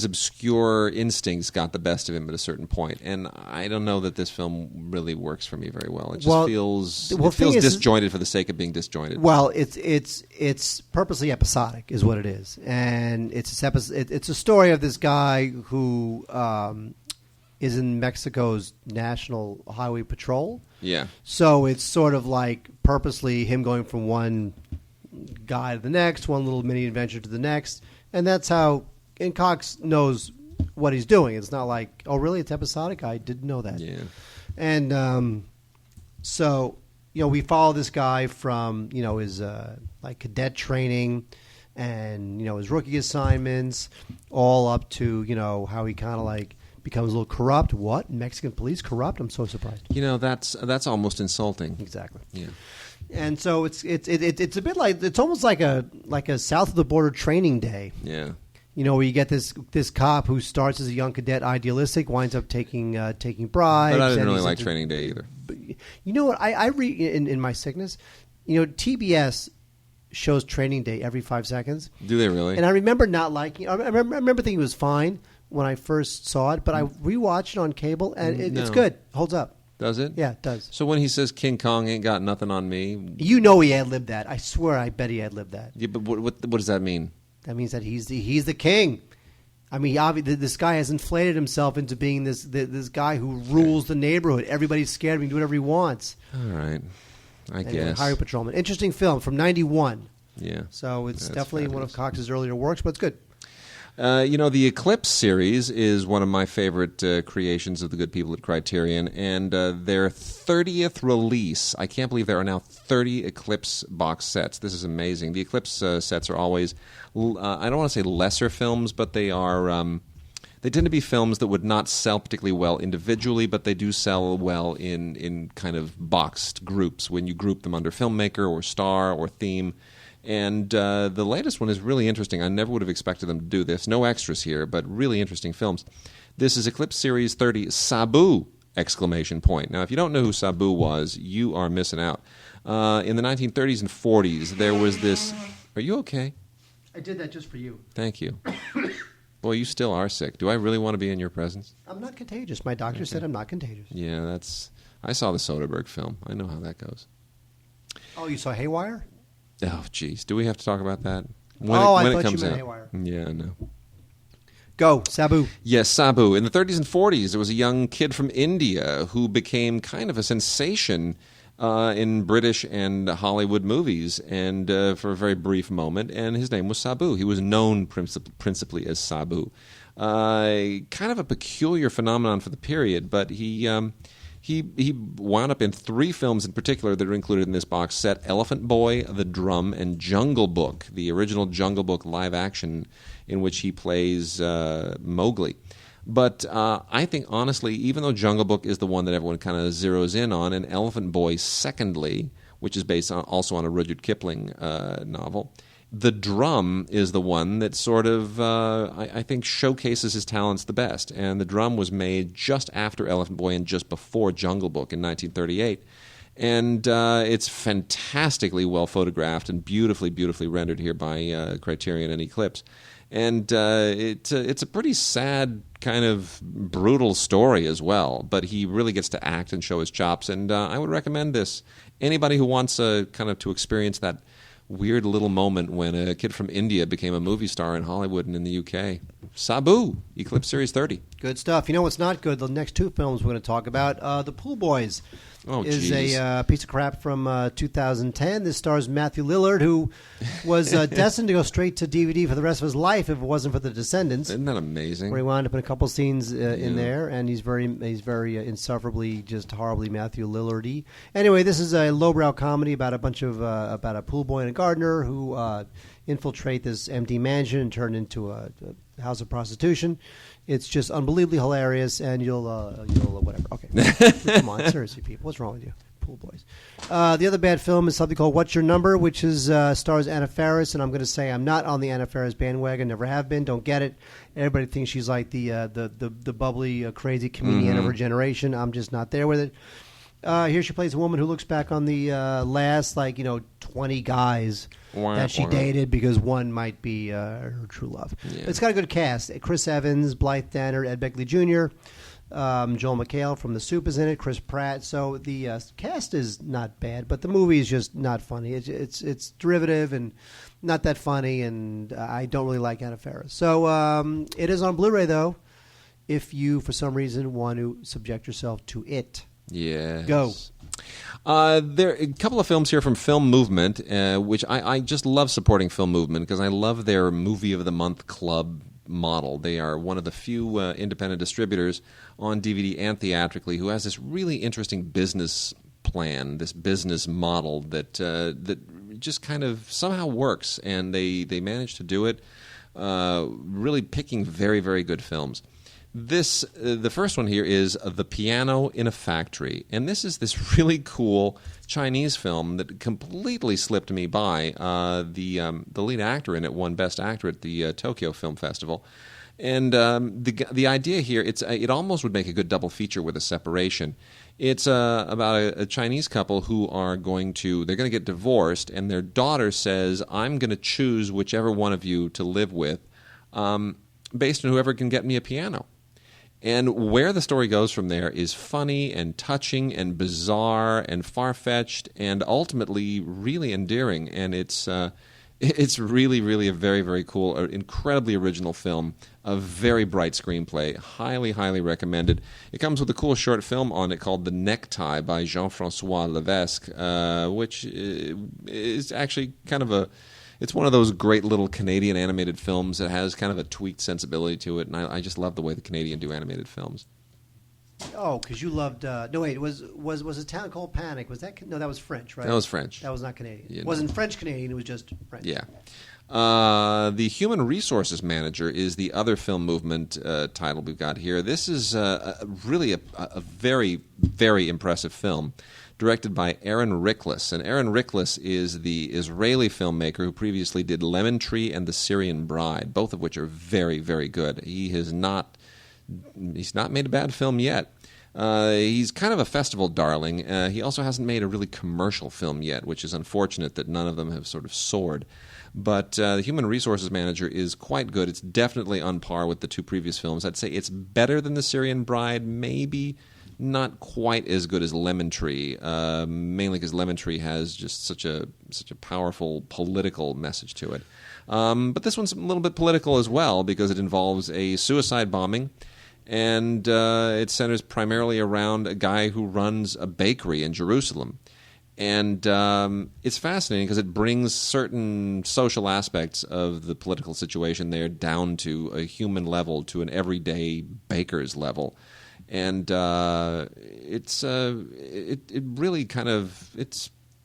S2: obscure instincts got the best of him at a certain point, and I don't know that this film really works for me very well. It just feels disjointed for the sake of being disjointed.
S3: Well, it's purposely episodic, is what it is, and it's a story of this guy who is in Mexico's National Highway Patrol.
S2: Yeah.
S3: So it's sort of like purposely him going from one guy to the next, one little mini adventure to the next, and that's how. And Cox knows what he's doing. It's not like, oh, really? It's episodic? I didn't know that.
S2: Yeah.
S3: And so, we follow this guy from, his like cadet training and, his rookie assignments all up to, how he kind of like becomes a little corrupt. What? Mexican police corrupt? I'm so surprised.
S2: That's almost insulting.
S3: Exactly.
S2: Yeah.
S3: And so it's a bit like, it's almost like a south of the border Training Day.
S2: Yeah.
S3: Where you get this cop who starts as a young cadet, idealistic, winds up taking bribes.
S2: But I didn't really like Training Day either.
S3: You know what? I read in my sickness, TBS shows Training Day every 5 seconds.
S2: Do they really?
S3: And I remember not liking it. I remember thinking it was fine when I first saw it, but I rewatched it on cable, and it's good. Holds up.
S2: Does it?
S3: Yeah, it does.
S2: So when he says King Kong ain't got nothing on me...
S3: he ad-libbed that. I swear I bet he ad-libbed that.
S2: Yeah, but what does that mean?
S3: That means that he's the king. I mean, this guy has inflated himself into being this guy who rules the neighborhood. Everybody's scared of him, do whatever he wants.
S2: All right. I
S3: Anyway,
S2: guess.
S3: Highway Patrolman. Interesting film from 91.
S2: Yeah.
S3: So it's
S2: That's
S3: definitely one of
S2: fabulous.
S3: Cox's earlier works, but it's good.
S2: The Eclipse series is one of my favorite creations of the good people at Criterion, and their 30th release, I can't believe there are now 30 Eclipse box sets. This is amazing. The Eclipse sets are always, I don't want to say lesser films, but they are, they tend to be films that would not sell particularly well individually, but they do sell well in kind of boxed groups when you group them under filmmaker or star or theme. And the latest one is really interesting. I never would have expected them to do this. No extras here, but really interesting films. This is Eclipse Series 30, Sabu! Exclamation point. Now, if you don't know who Sabu was, you are missing out. In the 1930s and 40s, there was this... Are you okay?
S3: I did that just for you.
S2: Thank you. Boy, you still are sick. Do I really want to be in your presence?
S3: I'm not contagious. My doctor said I'm not contagious.
S2: Yeah, that's... I saw the Soderbergh film. I know how that goes.
S3: Oh, you saw Haywire?
S2: Oh, jeez. Do we have to talk about that?
S3: I thought you
S2: comes
S3: meant
S2: out.
S3: Haywire.
S2: Yeah, no.
S3: Go, Sabu.
S2: Yes, Sabu. In the 30s and 40s, there was a young kid from India who became kind of a sensation in British and Hollywood movies, and for a very brief moment, and his name was Sabu. He was known principally as Sabu. Kind of a peculiar phenomenon for the period, but he wound up in 3 films in particular that are included in this box set: Elephant Boy, The Drum, and Jungle Book, the original Jungle Book live action in which he plays Mowgli. But I think, honestly, even though Jungle Book is the one that everyone kind of zeroes in on, and Elephant Boy secondly, which is based also on a Rudyard Kipling novel, The Drum is the one that sort of, I think, showcases his talents the best. And The Drum was made just after Elephant Boy and just before Jungle Book in 1938. And it's fantastically well photographed and beautifully, beautifully rendered here by Criterion and Eclipse. And it's a pretty sad, kind of brutal story as well. But he really gets to act and show his chops. And I would recommend this. Anybody who wants kind of to experience that weird little moment when a kid from India became a movie star in Hollywood and in the UK. Sabu, Eclipse Series 30.
S3: Good stuff. You know what's not good? The next 2 films we're going to talk about. The Pool Boys is a piece of crap from 2010. This stars Matthew Lillard, who was destined to go straight to DVD for the rest of his life if it wasn't for The Descendants.
S2: Isn't that amazing?
S3: Where he wound up in a couple scenes in there, and he's very insufferably, just horribly Matthew Lillard-y. Anyway, this is a lowbrow comedy about about a pool boy and a gardener who infiltrate this empty mansion and turn into a house of prostitution. It's just unbelievably hilarious, and you'll whatever. Okay, come on, seriously, people, what's wrong with you? Pool Boys. The other bad film is something called What's Your Number, which is stars Anna Faris, and I'm going to say I'm not on the Anna Faris bandwagon. Never have been. Don't get it. Everybody thinks she's like the bubbly, crazy comedian of her generation. I'm just not there with it. Here she plays a woman who looks back on the last 20 guys that she dated because one might be her true love. Yeah. It's got a good cast. Chris Evans, Blythe Danner, Ed Begley Jr., Joel McHale from The Soup is in it, Chris Pratt. So the cast is not bad, but the movie is just not funny. It's derivative and not that funny, and I don't really like Anna Faris. So it is on Blu-ray, though, if you, for some reason, want to subject yourself to it.
S2: Yes.
S3: Go.
S2: There are a couple of films here from Film Movement, which I just love supporting Film Movement because I love their Movie of the Month Club model. They are one of the few independent distributors on DVD and theatrically who has this really interesting business plan, this business model that just kind of somehow works, and they manage to do it, really picking very, very good films. The first one here is The Piano in a Factory, and this is this really cool Chinese film that completely slipped me by. The lead actor in it won Best Actor at the Tokyo Film Festival, and the idea here, it almost would make a good double feature with a separation. It's about a Chinese couple who they're going to get divorced, and their daughter says, "I'm going to choose whichever one of you to live with, based on whoever can get me a piano." And where the story goes from there is funny and touching and bizarre and far-fetched and ultimately really endearing. And it's really, really a very, very cool, incredibly original film, a very bright screenplay. Highly, highly recommended. It comes with a cool short film on it called The Necktie by Jean-François Levesque, which is actually kind of it's one of those great little Canadian animated films that has kind of a tweaked sensibility to it, and I just love the way the Canadian do animated films.
S3: Oh, because you loved. No, wait. Was A Town Called Panic? Was that? No, that was French, right?
S2: That was French.
S3: That was not Canadian.
S2: Yeah,
S3: it wasn't French Canadian. It was just French.
S2: Yeah. The Human Resources Manager is the other film movement title we've got here. This is really a very, very impressive film, directed by Aaron Rickless. And Aaron Rickless is the Israeli filmmaker who previously did Lemon Tree and The Syrian Bride, both of which are very, very good. He's not made a bad film yet. He's kind of a festival darling. He also hasn't made a really commercial film yet, which is unfortunate that none of them have sort of soared. But the Human Resources Manager is quite good. It's definitely on par with the two previous films. I'd say it's better than The Syrian Bride, maybe not quite as good as Lemon Tree, mainly because Lemon Tree has just such a powerful political message to it. But this one's a little bit political as well because it involves a suicide bombing, and it centers primarily around a guy who runs a bakery in Jerusalem. And it's fascinating because it brings certain social aspects of the political situation there down to a human level, to an everyday baker's level. And it really kind of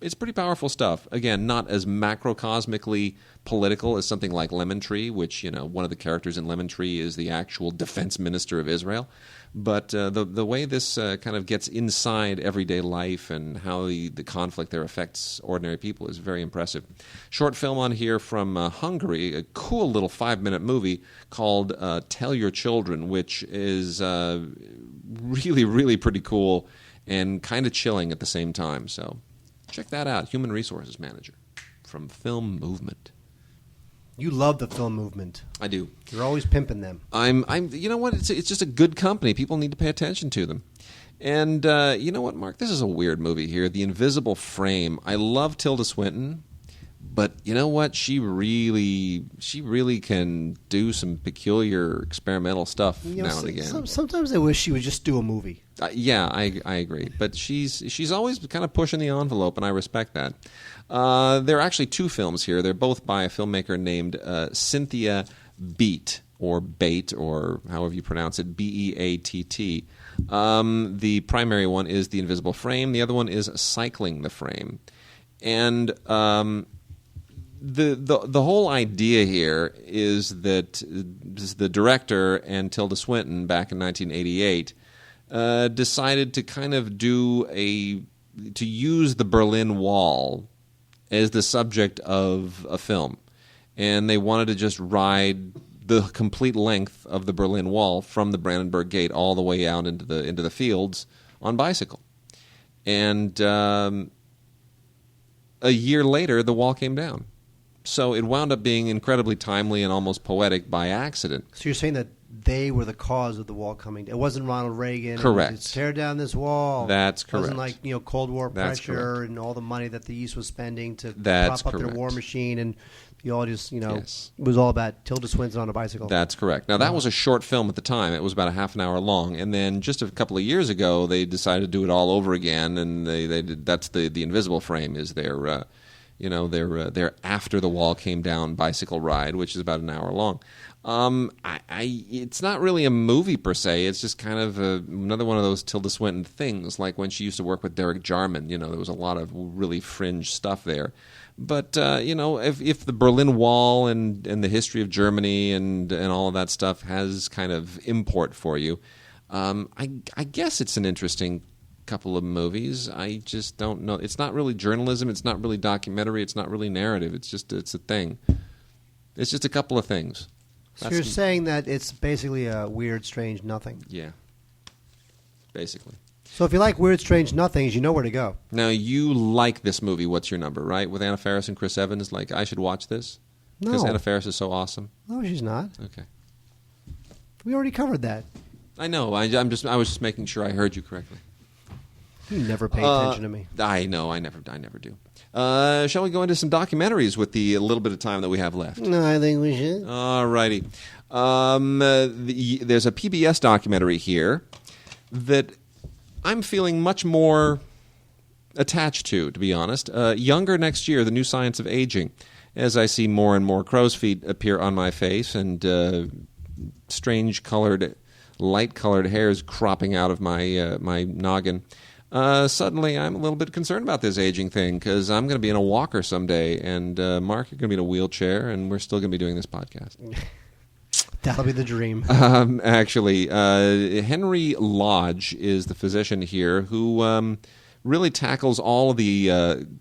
S2: it's pretty powerful stuff. Again, not as macrocosmically political as something like Lemon Tree, which one of the characters in Lemon Tree is the actual defense minister of Israel. But the way this kind of gets inside everyday life and how the conflict there affects ordinary people is very impressive. Short film on here from Hungary, a cool little 5-minute movie called Tell Your Children, which is really, really pretty cool and kind of chilling at the same time. So check that out, Human Resources Manager from Film Movement.
S3: You love the film movement.
S2: I do.
S3: You're always pimping them.
S2: I'm. You know what? It's just a good company. People need to pay attention to them. And you know what, Mark? This is a weird movie here. The Invisible Frame. I love Tilda Swinton, but you know what? She really can do some peculiar experimental stuff now and again.
S3: Sometimes I wish she would just do a movie.
S2: Yeah, I agree. But she's always kind of pushing the envelope, and I respect that. There are actually two films here. They're both by a filmmaker named Cynthia Beat, or Bate, or however you pronounce it, Beatt. The primary one is The Invisible Frame. The other one is Cycling the Frame. And the whole idea here is that the director and Tilda Swinton back in 1988 decided to kind of to use the Berlin Wall as the subject of a film. And they wanted to just ride the complete length of the Berlin Wall from the Brandenburg Gate all the way out into the fields on bicycle. And a year later, the wall came down. So it wound up being incredibly timely and almost poetic by accident.
S3: So you're saying that they were the cause of the wall coming down. It wasn't Ronald Reagan.
S2: Correct.
S3: Let's tear down this wall.
S2: That's correct.
S3: It wasn't like Cold War
S2: That's
S3: pressure
S2: correct.
S3: and all the money that the East was spending to
S2: That's
S3: prop up their
S2: correct.
S3: war machine, and you all just
S2: Yes.
S3: it was all about Tilda Swinton on a bicycle.
S2: That's correct. Now, that was a short film at the time. It was about a half an hour long. And then just a couple of years ago, they decided to do it all over again, and they did, that's the Invisible Frame is their after the wall came down bicycle ride, which is about an hour long. It's not really a movie per se. It's just kind of another one of those Tilda Swinton things, like when she used to work with Derek Jarman. There was a lot of really fringe stuff there. But, if the Berlin Wall and the history of Germany and all of that stuff has kind of import for you, I guess it's an interesting couple of movies. I just don't know. It's not really journalism. It's not really documentary. It's not really narrative. It's a thing. It's just a couple of things.
S3: So you're saying that it's basically a weird, strange nothing.
S2: Yeah, basically.
S3: So if you like weird, strange nothings, you know where to go.
S2: Now, you like this movie, What's Your Number, right? With Anna Faris and Chris Evans, like, I should watch this?
S3: No.
S2: Because Anna Faris is so awesome?
S3: No, she's not.
S2: Okay.
S3: We already covered that.
S2: I know. I was just making sure I heard you correctly.
S3: You never pay attention to me.
S2: I know. I never do. Shall we go into some documentaries with the little bit of time that we have left?
S3: No, I think we should.
S2: All righty. There's a PBS documentary here that I'm feeling much more attached to be honest. Younger Next Year, The New Science of Aging. As I see more and more crow's feet appear on my face and strange colored, light colored hairs cropping out of my my noggin, suddenly I'm a little bit concerned about this aging thing because I'm going to be in a walker someday, and Mark, you're going to be in a wheelchair, and we're still going to be doing this podcast.
S3: That'll be the dream.
S2: Actually, Henry Lodge is the physician here who really tackles all of the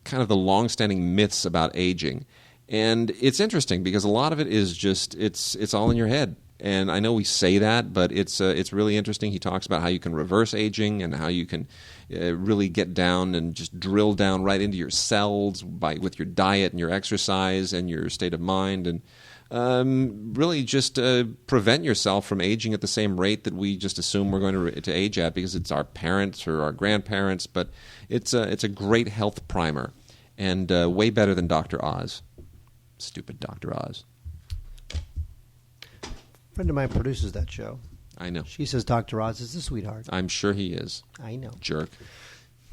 S2: kind of the long-standing myths about aging. And it's interesting because a lot of it is just it's all in your head. And I know we say that, but it's really interesting. He talks about how you can reverse aging and how you can really get down and just drill down right into your cells with your diet and your exercise and your state of mind, and really just prevent yourself from aging at the same rate that we just assume we're going to age at because it's our parents or our grandparents. But it's a great health primer and way better than Dr. Oz. Stupid Dr. Oz.
S3: A friend of mine produces that show.
S2: I know.
S3: She says Dr. Oz is a sweetheart.
S2: I'm sure he is.
S3: I know.
S2: Jerk.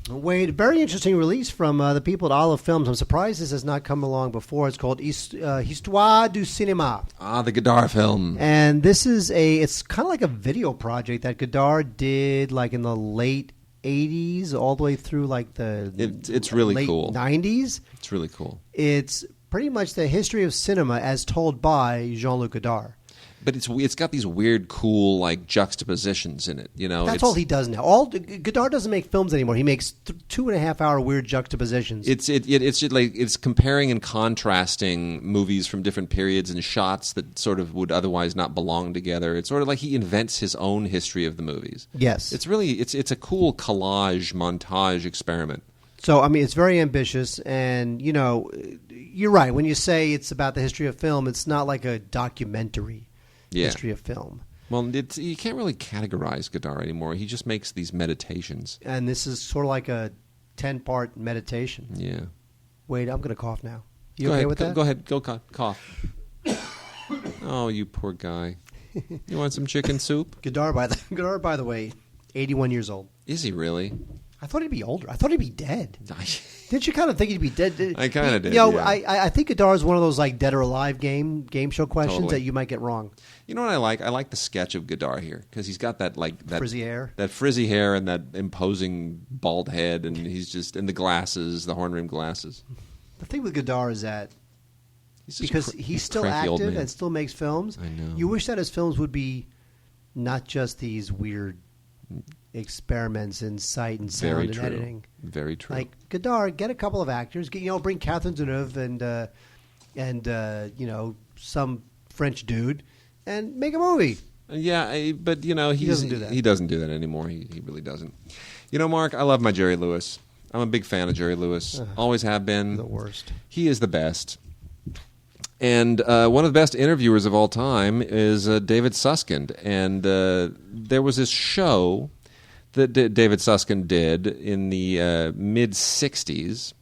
S3: Wade, very interesting release from the people at Olive Films. I'm surprised this has not come along before. It's called Histoire du Cinéma.
S2: Ah, the Godard film.
S3: And this is it's kind of like a video project that Godard did like in the late 80s all the way through like the
S2: it's really
S3: late
S2: cool.
S3: 90s.
S2: It's really cool.
S3: It's pretty much the history of cinema as told by Jean-Luc Godard.
S2: But it's got these weird, cool like juxtapositions in it.
S3: That's all he does now. Godard doesn't make films anymore. He makes 2.5-hour weird juxtapositions.
S2: It's comparing and contrasting movies from different periods and shots that sort of would otherwise not belong together. It's sort of like he invents his own history of the movies.
S3: Yes,
S2: it's a cool collage montage experiment.
S3: So, I mean, it's very ambitious, and, you're right. When you say it's about the history of film, it's not like a documentary history of film.
S2: Well, you can't really categorize Godard anymore. He just makes these meditations.
S3: And this is sort of like a 10-part meditation.
S2: Yeah.
S3: Wait, I'm going to cough now. You okay with that?
S2: Go ahead. Go cough. Oh, you poor guy. You want some chicken soup?
S3: Godard, by the way, 81 years old.
S2: Is he really?
S3: I thought he'd be older. I thought he'd be dead. Didn't you kind of think he'd be dead?
S2: I kind of did.
S3: Yeah. I think Godard is one of those like dead or alive game show questions that you might get wrong.
S2: You know what I like? I like the sketch of Godard here because he's got that
S3: frizzy hair,
S2: and that imposing bald head, and he's just in the glasses, the horn-rimmed glasses.
S3: The thing with Godard is that because he's still active and still makes films.
S2: I know.
S3: You wish that his films would be not just these weird experiments in sight and sound and editing.
S2: Very true.
S3: Like Godard, get a couple of actors. Bring Catherine Deneuve and some French dude, and make a movie.
S2: Yeah, but he
S3: doesn't do that.
S2: He doesn't do that anymore. He really doesn't. Mark, I love my Jerry Lewis. I'm a big fan of Jerry Lewis. Always have been.
S3: The worst.
S2: He is the best. And one of the best interviewers of all time is David Suskind. And there was this show that David Suskind did in the mid-'60s.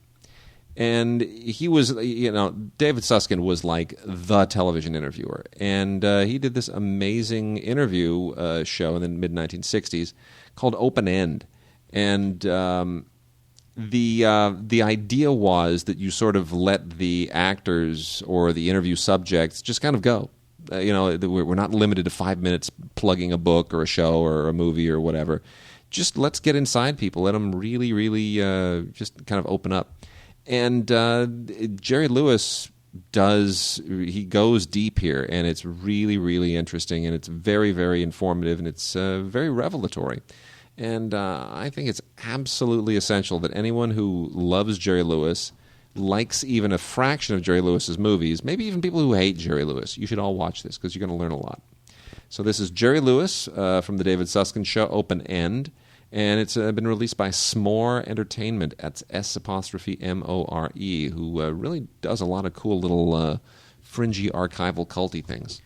S2: And he was, David Suskind was like the television interviewer. And he did this amazing interview show in the mid-1960s called Open End. And the idea was that you sort of let the actors or the interview subjects just kind of go. We're not limited to 5 minutes plugging a book or a show or a movie or whatever. Just let's get inside people. Let them really, really just kind of open up. And Jerry Lewis he goes deep here, and it's really, really interesting, and it's very, very informative, and it's very revelatory. And I think it's absolutely essential that anyone who loves Jerry Lewis, likes even a fraction of Jerry Lewis's movies, maybe even people who hate Jerry Lewis, you should all watch this because you're going to learn a lot. So this is Jerry Lewis from the David Susskind Show, Open End. And it's been released by S'more Entertainment. That's S''MORE, who really does a lot of cool little fringy archival culty things.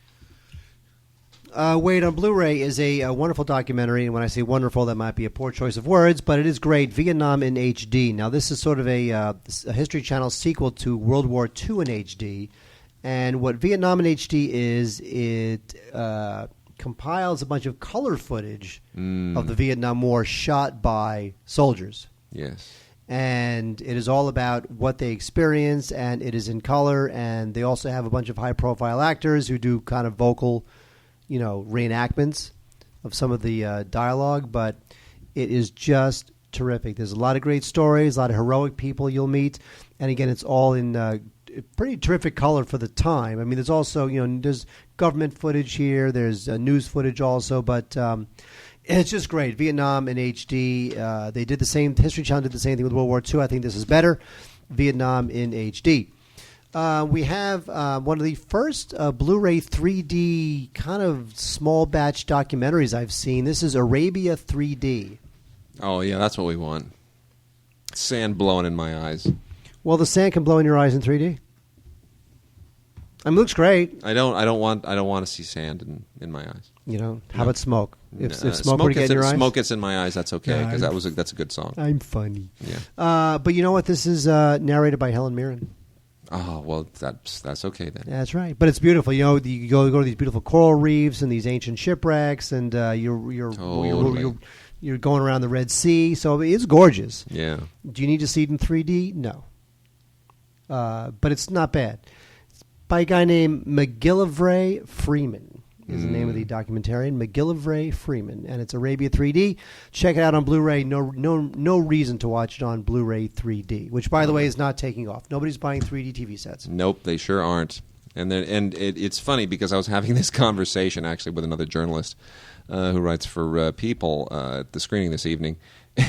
S3: Wait, on Blu-ray is a wonderful documentary, and when I say wonderful, that might be a poor choice of words, but it is great, Vietnam in HD. Now, this is sort of a History Channel sequel to World War II in HD, and what Vietnam in HD is, it compiles a bunch of color footage of the Vietnam War shot by soldiers.
S2: Yes.
S3: And it is all about what they experienced, and it is in color, and they also have a bunch of high-profile actors who do kind of vocal, reenactments of some of the dialogue, but it is just terrific. There's a lot of great stories, a lot of heroic people you'll meet, and again, it's all in pretty terrific color for the time. I mean, there's also, there's government footage here, there's news footage also, but it's just great. Vietnam in HD. They did the same, History Channel did the same thing with World War II. I think this is better. Vietnam in HD. We have one of the first Blu-ray 3D kind of small batch documentaries I've seen. This is Arabia 3D.
S2: Oh, yeah, that's what we want. Sand blowing in my eyes.
S3: Well, the sand can blow in your eyes in 3D. I mean, it looks great.
S2: I don't want to see sand in my eyes.
S3: How about smoke? If smoke were to get in your eyes?
S2: Smoke gets in my eyes, that's okay, because that's a good song.
S3: I'm funny.
S2: Yeah.
S3: But you know what? This is narrated by Helen Mirren.
S2: Oh, well, that's okay then.
S3: That's right. But it's beautiful. You go to these beautiful coral reefs and these ancient shipwrecks, and you're going around the Red Sea. So it's gorgeous.
S2: Yeah.
S3: Do you need to see it in 3D? No. But it's not bad. It's by a guy named McGillivray Freeman is the name of the documentarian, McGillivray Freeman, and it's Arabia 3D. Check it out on Blu-ray. No reason to watch it on Blu-ray 3D, which, by the way, is not taking off. Nobody's buying 3D TV sets.
S2: Nope, they sure aren't. And it's funny because I was having this conversation actually with another journalist who writes for People at the screening this evening,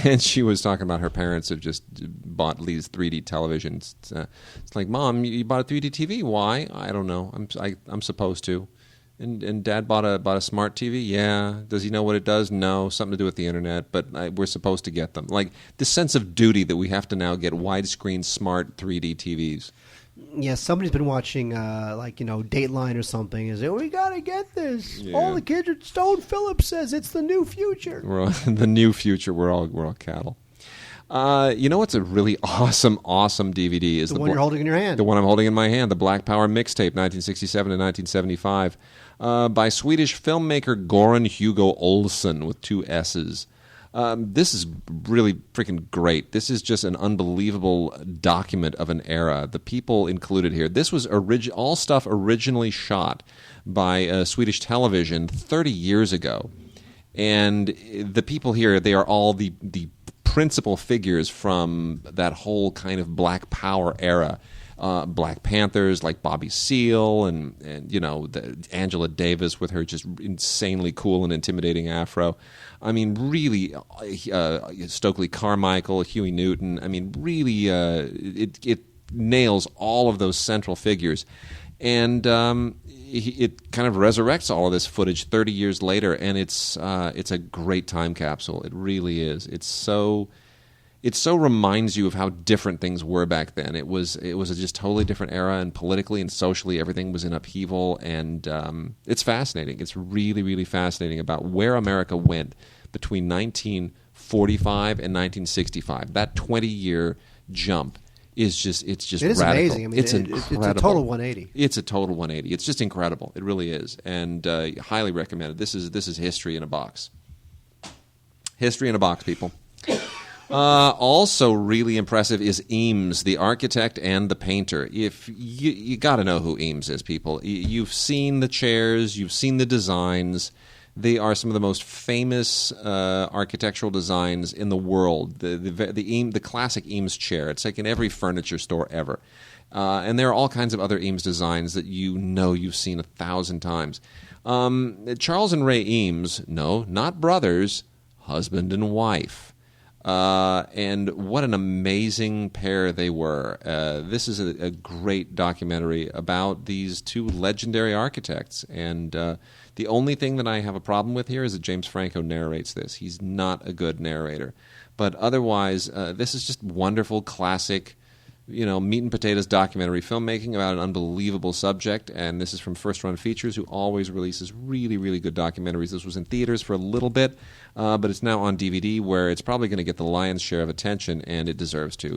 S2: and she was talking about her parents have just bought these 3D televisions. It's like, Mom, you bought a 3D TV? Why? I don't know. I'm supposed to. And Dad bought a smart TV? Yeah. Does he know what it does? No. Something to do with the internet, but we're supposed to get them. Like, the sense of duty that we have to now get widescreen smart 3D TVs.
S3: Yeah, somebody's been watching, Dateline or something. Is we got to get this. Yeah. All the kids are... Stone Phillips says it's the new future.
S2: The new future. We're all cattle. You know what's a really awesome DVD is
S3: the one you're holding in your hand.
S2: The one I'm holding in my hand, the Black Power mixtape, 1967 to 1975, by Swedish filmmaker Goran Hugo Olsson with 2 S's. This is really freaking great. This is just an unbelievable document of an era. The people included here. This was all stuff originally shot by Swedish television 30 years ago. And the people here, they are all the principal figures from that whole kind of Black Power era. Black Panthers like Bobby Seale and Angela Davis with her just insanely cool and intimidating afro. I mean, really, Stokely Carmichael, Huey Newton. I mean, really, it nails all of those central figures. And it kind of resurrects all of this footage 30 years later, and it's a great time capsule. It really is. It so reminds you of how different things were back then. It was a just totally different era, and politically and socially everything was in upheaval, and it's fascinating. It's really, really fascinating about where America went between 1945 and 1965. That 20-year jump is just
S3: it is
S2: radical.
S3: Amazing. I mean,
S2: it's incredible.
S3: It's a total 180.
S2: It's a total 180. It's just incredible. It really is, and highly recommended. This is history in a box. History in a box, people. Also really impressive is Eames, the architect and the painter. If you got to know who Eames is, people. You've seen the chairs, you've seen the designs. They are some of the most famous architectural designs in the world. The classic Eames chair. It's like in every furniture store ever. And there are all kinds of other Eames designs that you've seen 1,000 times. Charles and Ray Eames, no, not brothers, husband and wife. And what an amazing pair they were. This is a great documentary about these two legendary architects. And the only thing that I have a problem with here is that James Franco narrates this. He's not a good narrator. But otherwise, this is just wonderful, classic, meat and potatoes documentary filmmaking about an unbelievable subject. And this is from First Run Features, who always releases really, really good documentaries. This was in theaters for a little bit, but it's now on DVD, where it's probably going to get the lion's share of attention, and it deserves to.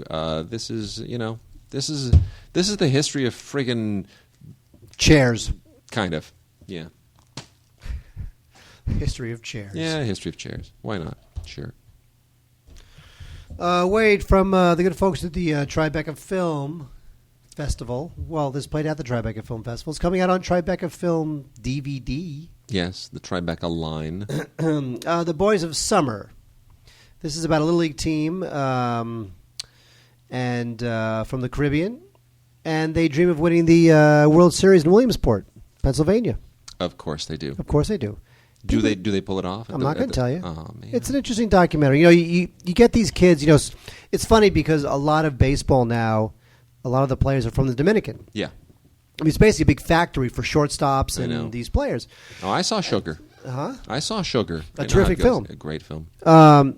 S2: This is the history of friggin'
S3: chairs.
S2: Kind of, yeah.
S3: History of chairs.
S2: Yeah, history of chairs. Why not? Sure.
S3: Wade, from the good folks at the Tribeca Film Festival. Well, this played at the Tribeca Film Festival. It's coming out on Tribeca Film DVD.
S2: Yes, the Tribeca line.
S3: The Boys of Summer. This is about a Little League team and from the Caribbean. And they dream of winning the World Series in Williamsport, Pennsylvania.
S2: Of course they do.
S3: Of course they do.
S2: Do they pull it off?
S3: I'm not going to tell you.
S2: Oh, man.
S3: It's an interesting documentary. You get these kids. It's funny because a lot of baseball now, a lot of the players are from the Dominican.
S2: Yeah.
S3: I mean, it's basically a big factory for shortstops and these players.
S2: Oh, I saw Sugar.
S3: Huh?
S2: I saw Sugar.
S3: A terrific film.
S2: A great film.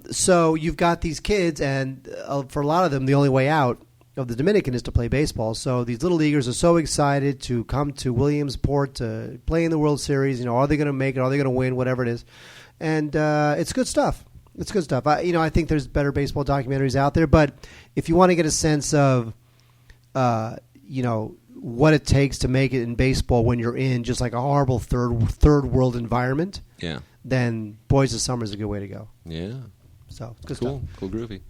S3: So you've got these kids, and for a lot of them, the only way out of the Dominican is to play baseball. So these little leaguers are so excited to come to Williamsport to play in the World Series. Are they going to make it? Are they going to win? Whatever it is. And it's good stuff. It's good stuff. I think there's better baseball documentaries out there. But if you want to get a sense of, what it takes to make it in baseball when you're in just like a horrible third world environment,
S2: yeah,
S3: then Boys of Summer is a good way to go.
S2: Yeah.
S3: So good
S2: cool.
S3: stuff.
S2: Cool groovy.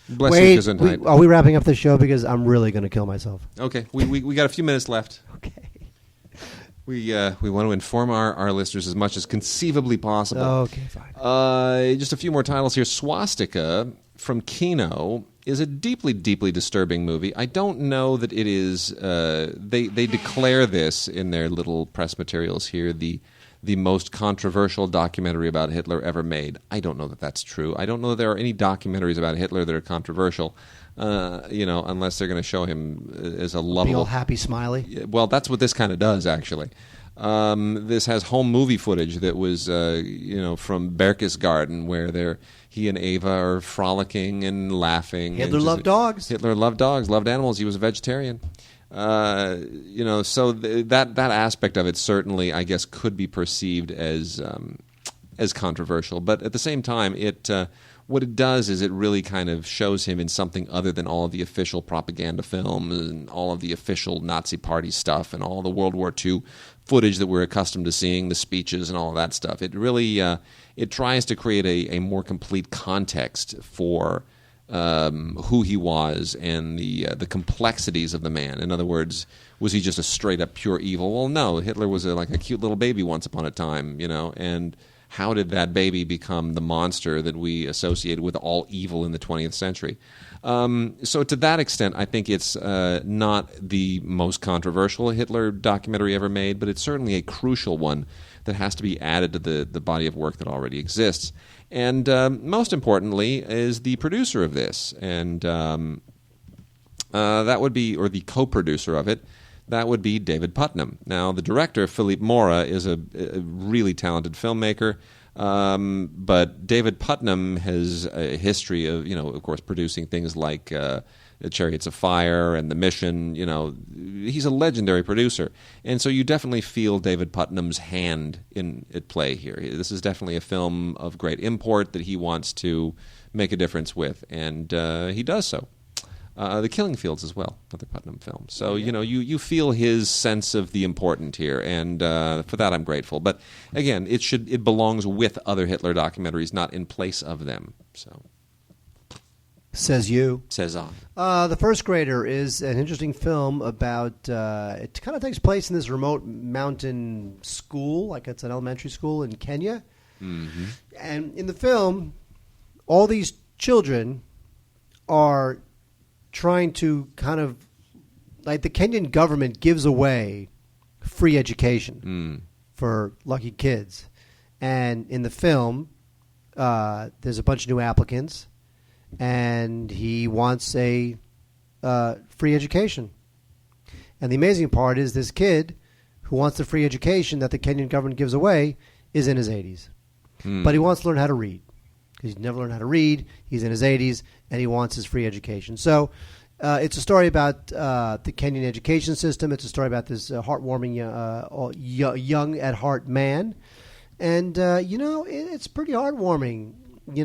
S2: Bless
S3: Wait,
S2: you,
S3: are we wrapping up the show? Because I'm really going to kill myself.
S2: Okay, we got a few minutes left.
S3: Okay.
S2: We want to inform our listeners as much as conceivably possible.
S3: Okay, fine.
S2: Just a few more titles here. Swastika from Kino is a deeply, deeply disturbing movie. I don't know that it is. They declare this in their little press materials here. The most controversial documentary about Hitler ever made. I don't know that that's true. I don't know that there are any documentaries about Hitler that are controversial, unless they're going to show him as a lovable...
S3: Be all happy, smiley?
S2: Well, that's what this kind of does, actually. This has home movie footage that was, from Berchtesgaden, where he and Ava are frolicking and laughing.
S3: Hitler loved dogs.
S2: Hitler loved dogs, loved animals. He was a vegetarian. So that aspect of it certainly, I guess, could be perceived as controversial. But at the same time, what it does is it really kind of shows him in something other than all of the official propaganda films and all of the official Nazi Party stuff and all the World War II footage that we're accustomed to seeing, the speeches and all of that stuff. It really it tries to create a more complete context for who he was and the complexities of the man. In other words, was he just a straight up pure evil? Well, no. Hitler was like a cute little baby once upon a time, and how did that baby become the monster that we associated with all evil in the 20th century? So to that extent, I think it's not the most controversial Hitler documentary ever made, but it's certainly a crucial one that has to be added to the body of work that already exists. And most importantly is the producer of this, and that would be, or the co-producer of it, that would be David Putnam. Now, the director, Philippe Mora, is a really talented filmmaker, but David Putnam has a history of, of course, producing things like Chariots of Fire and The Mission. He's a legendary producer, and so you definitely feel David Putnam's hand at play here. This is definitely a film of great import that he wants to make a difference with, and he does so. The Killing Fields as well, another Putnam film. So, you feel his sense of the important here, and for that I'm grateful. But again, it belongs with other Hitler documentaries, not in place of them. So,
S3: Says you.
S2: Says I.
S3: The First Grader is an interesting film about. It kind of takes place in this remote mountain school, like it's an elementary school in Kenya.
S2: Mm-hmm.
S3: And in the film, all these children are trying to kind of, like, the Kenyan government gives away free education for lucky kids. And in the film, there's a bunch of new applicants, and he wants a free education. And the amazing part is this kid who wants the free education that the Kenyan government gives away is in his 80s. But he wants to learn how to read. He's never learned how to read. He's in his 80s, and he wants his free education. So it's a story about the Kenyan education system. It's a story about this heartwarming, young at heart man. And, it's pretty heartwarming, You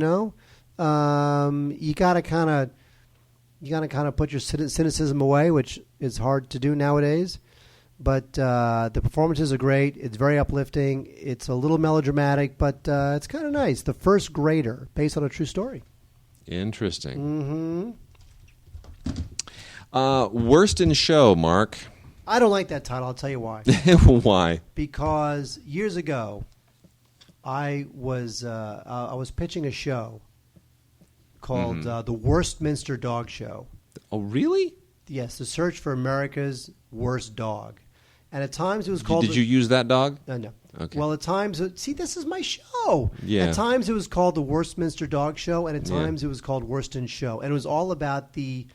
S3: got to kind of put your cynicism away, which is hard to do nowadays. But the performances are great. It's very uplifting. It's a little melodramatic, but it's kind of nice. The First Grader, based on a true story.
S2: Interesting. Worst in show, Mark.
S3: I don't like that title. I'll tell you why.
S2: Why?
S3: Because years ago, I was pitching a show called The Worstminster Dog Show.
S2: Oh, really?
S3: Yes, the search for America's worst dog. And at times it was called...
S2: Did you use that dog?
S3: No.
S2: Okay.
S3: Well, at times... See, this is my show.
S2: Yeah.
S3: At times it was called the Worstminster Dog Show, and at times it was called Worston Show. And it was all about the...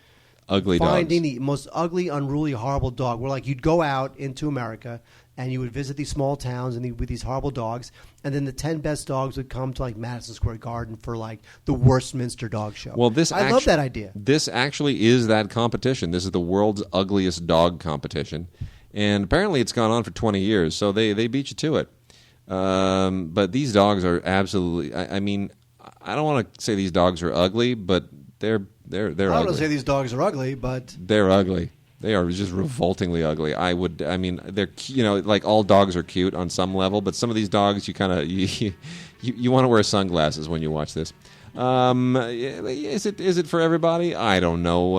S2: Ugly
S3: finding
S2: dogs.
S3: the most ugly, unruly, horrible dog. Where, like, you'd go out into America and you would visit these small towns with these horrible dogs, and then the 10 best dogs would come to, like, Madison Square Garden for, like, the Worstminster Dog Show.
S2: Well,
S3: I love that idea.
S2: This actually is that competition. This is the world's ugliest dog competition, and apparently it's gone on for 20 years. So they beat you to it. But these dogs are absolutely. I mean, I don't want to say these dogs are ugly, but they're
S3: I don't
S2: ugly.
S3: want to say these dogs are ugly, but
S2: They're ugly. They are just revoltingly ugly. I mean, they're like all dogs are cute on some level, but some of these dogs you kind of you want to wear sunglasses when you watch this. Is it for everybody? I don't know.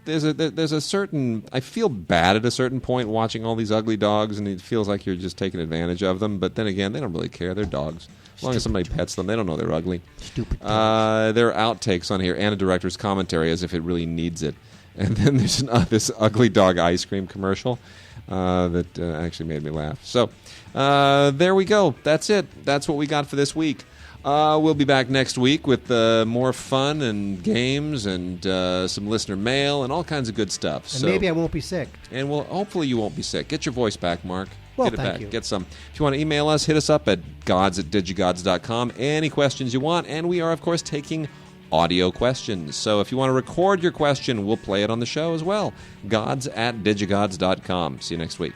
S2: There's a certain. I feel bad at a certain point watching all these ugly dogs, and it feels like you're just taking advantage of them. But then again, they don't really care. They're dogs. As long as somebody pets them, they don't know they're ugly.
S3: Stupid.
S2: There are outtakes on here and a director's commentary as if it really needs it. And then there's this ugly dog ice cream commercial that actually made me laugh. So there we go. That's it. That's what we got for this week. We'll be back next week with more fun and games and some listener mail and all kinds of good stuff.
S3: And maybe I won't be sick.
S2: And hopefully you won't be sick. Get your voice back, Mark.
S3: Well,
S2: Get it
S3: thank
S2: back.
S3: you.
S2: Get some. If you want to email us, hit us up at gods@digigods.com. Any questions you want. And we are, of course, taking audio questions. So if you want to record your question, we'll play it on the show as well. gods@digigods.com. See you next week.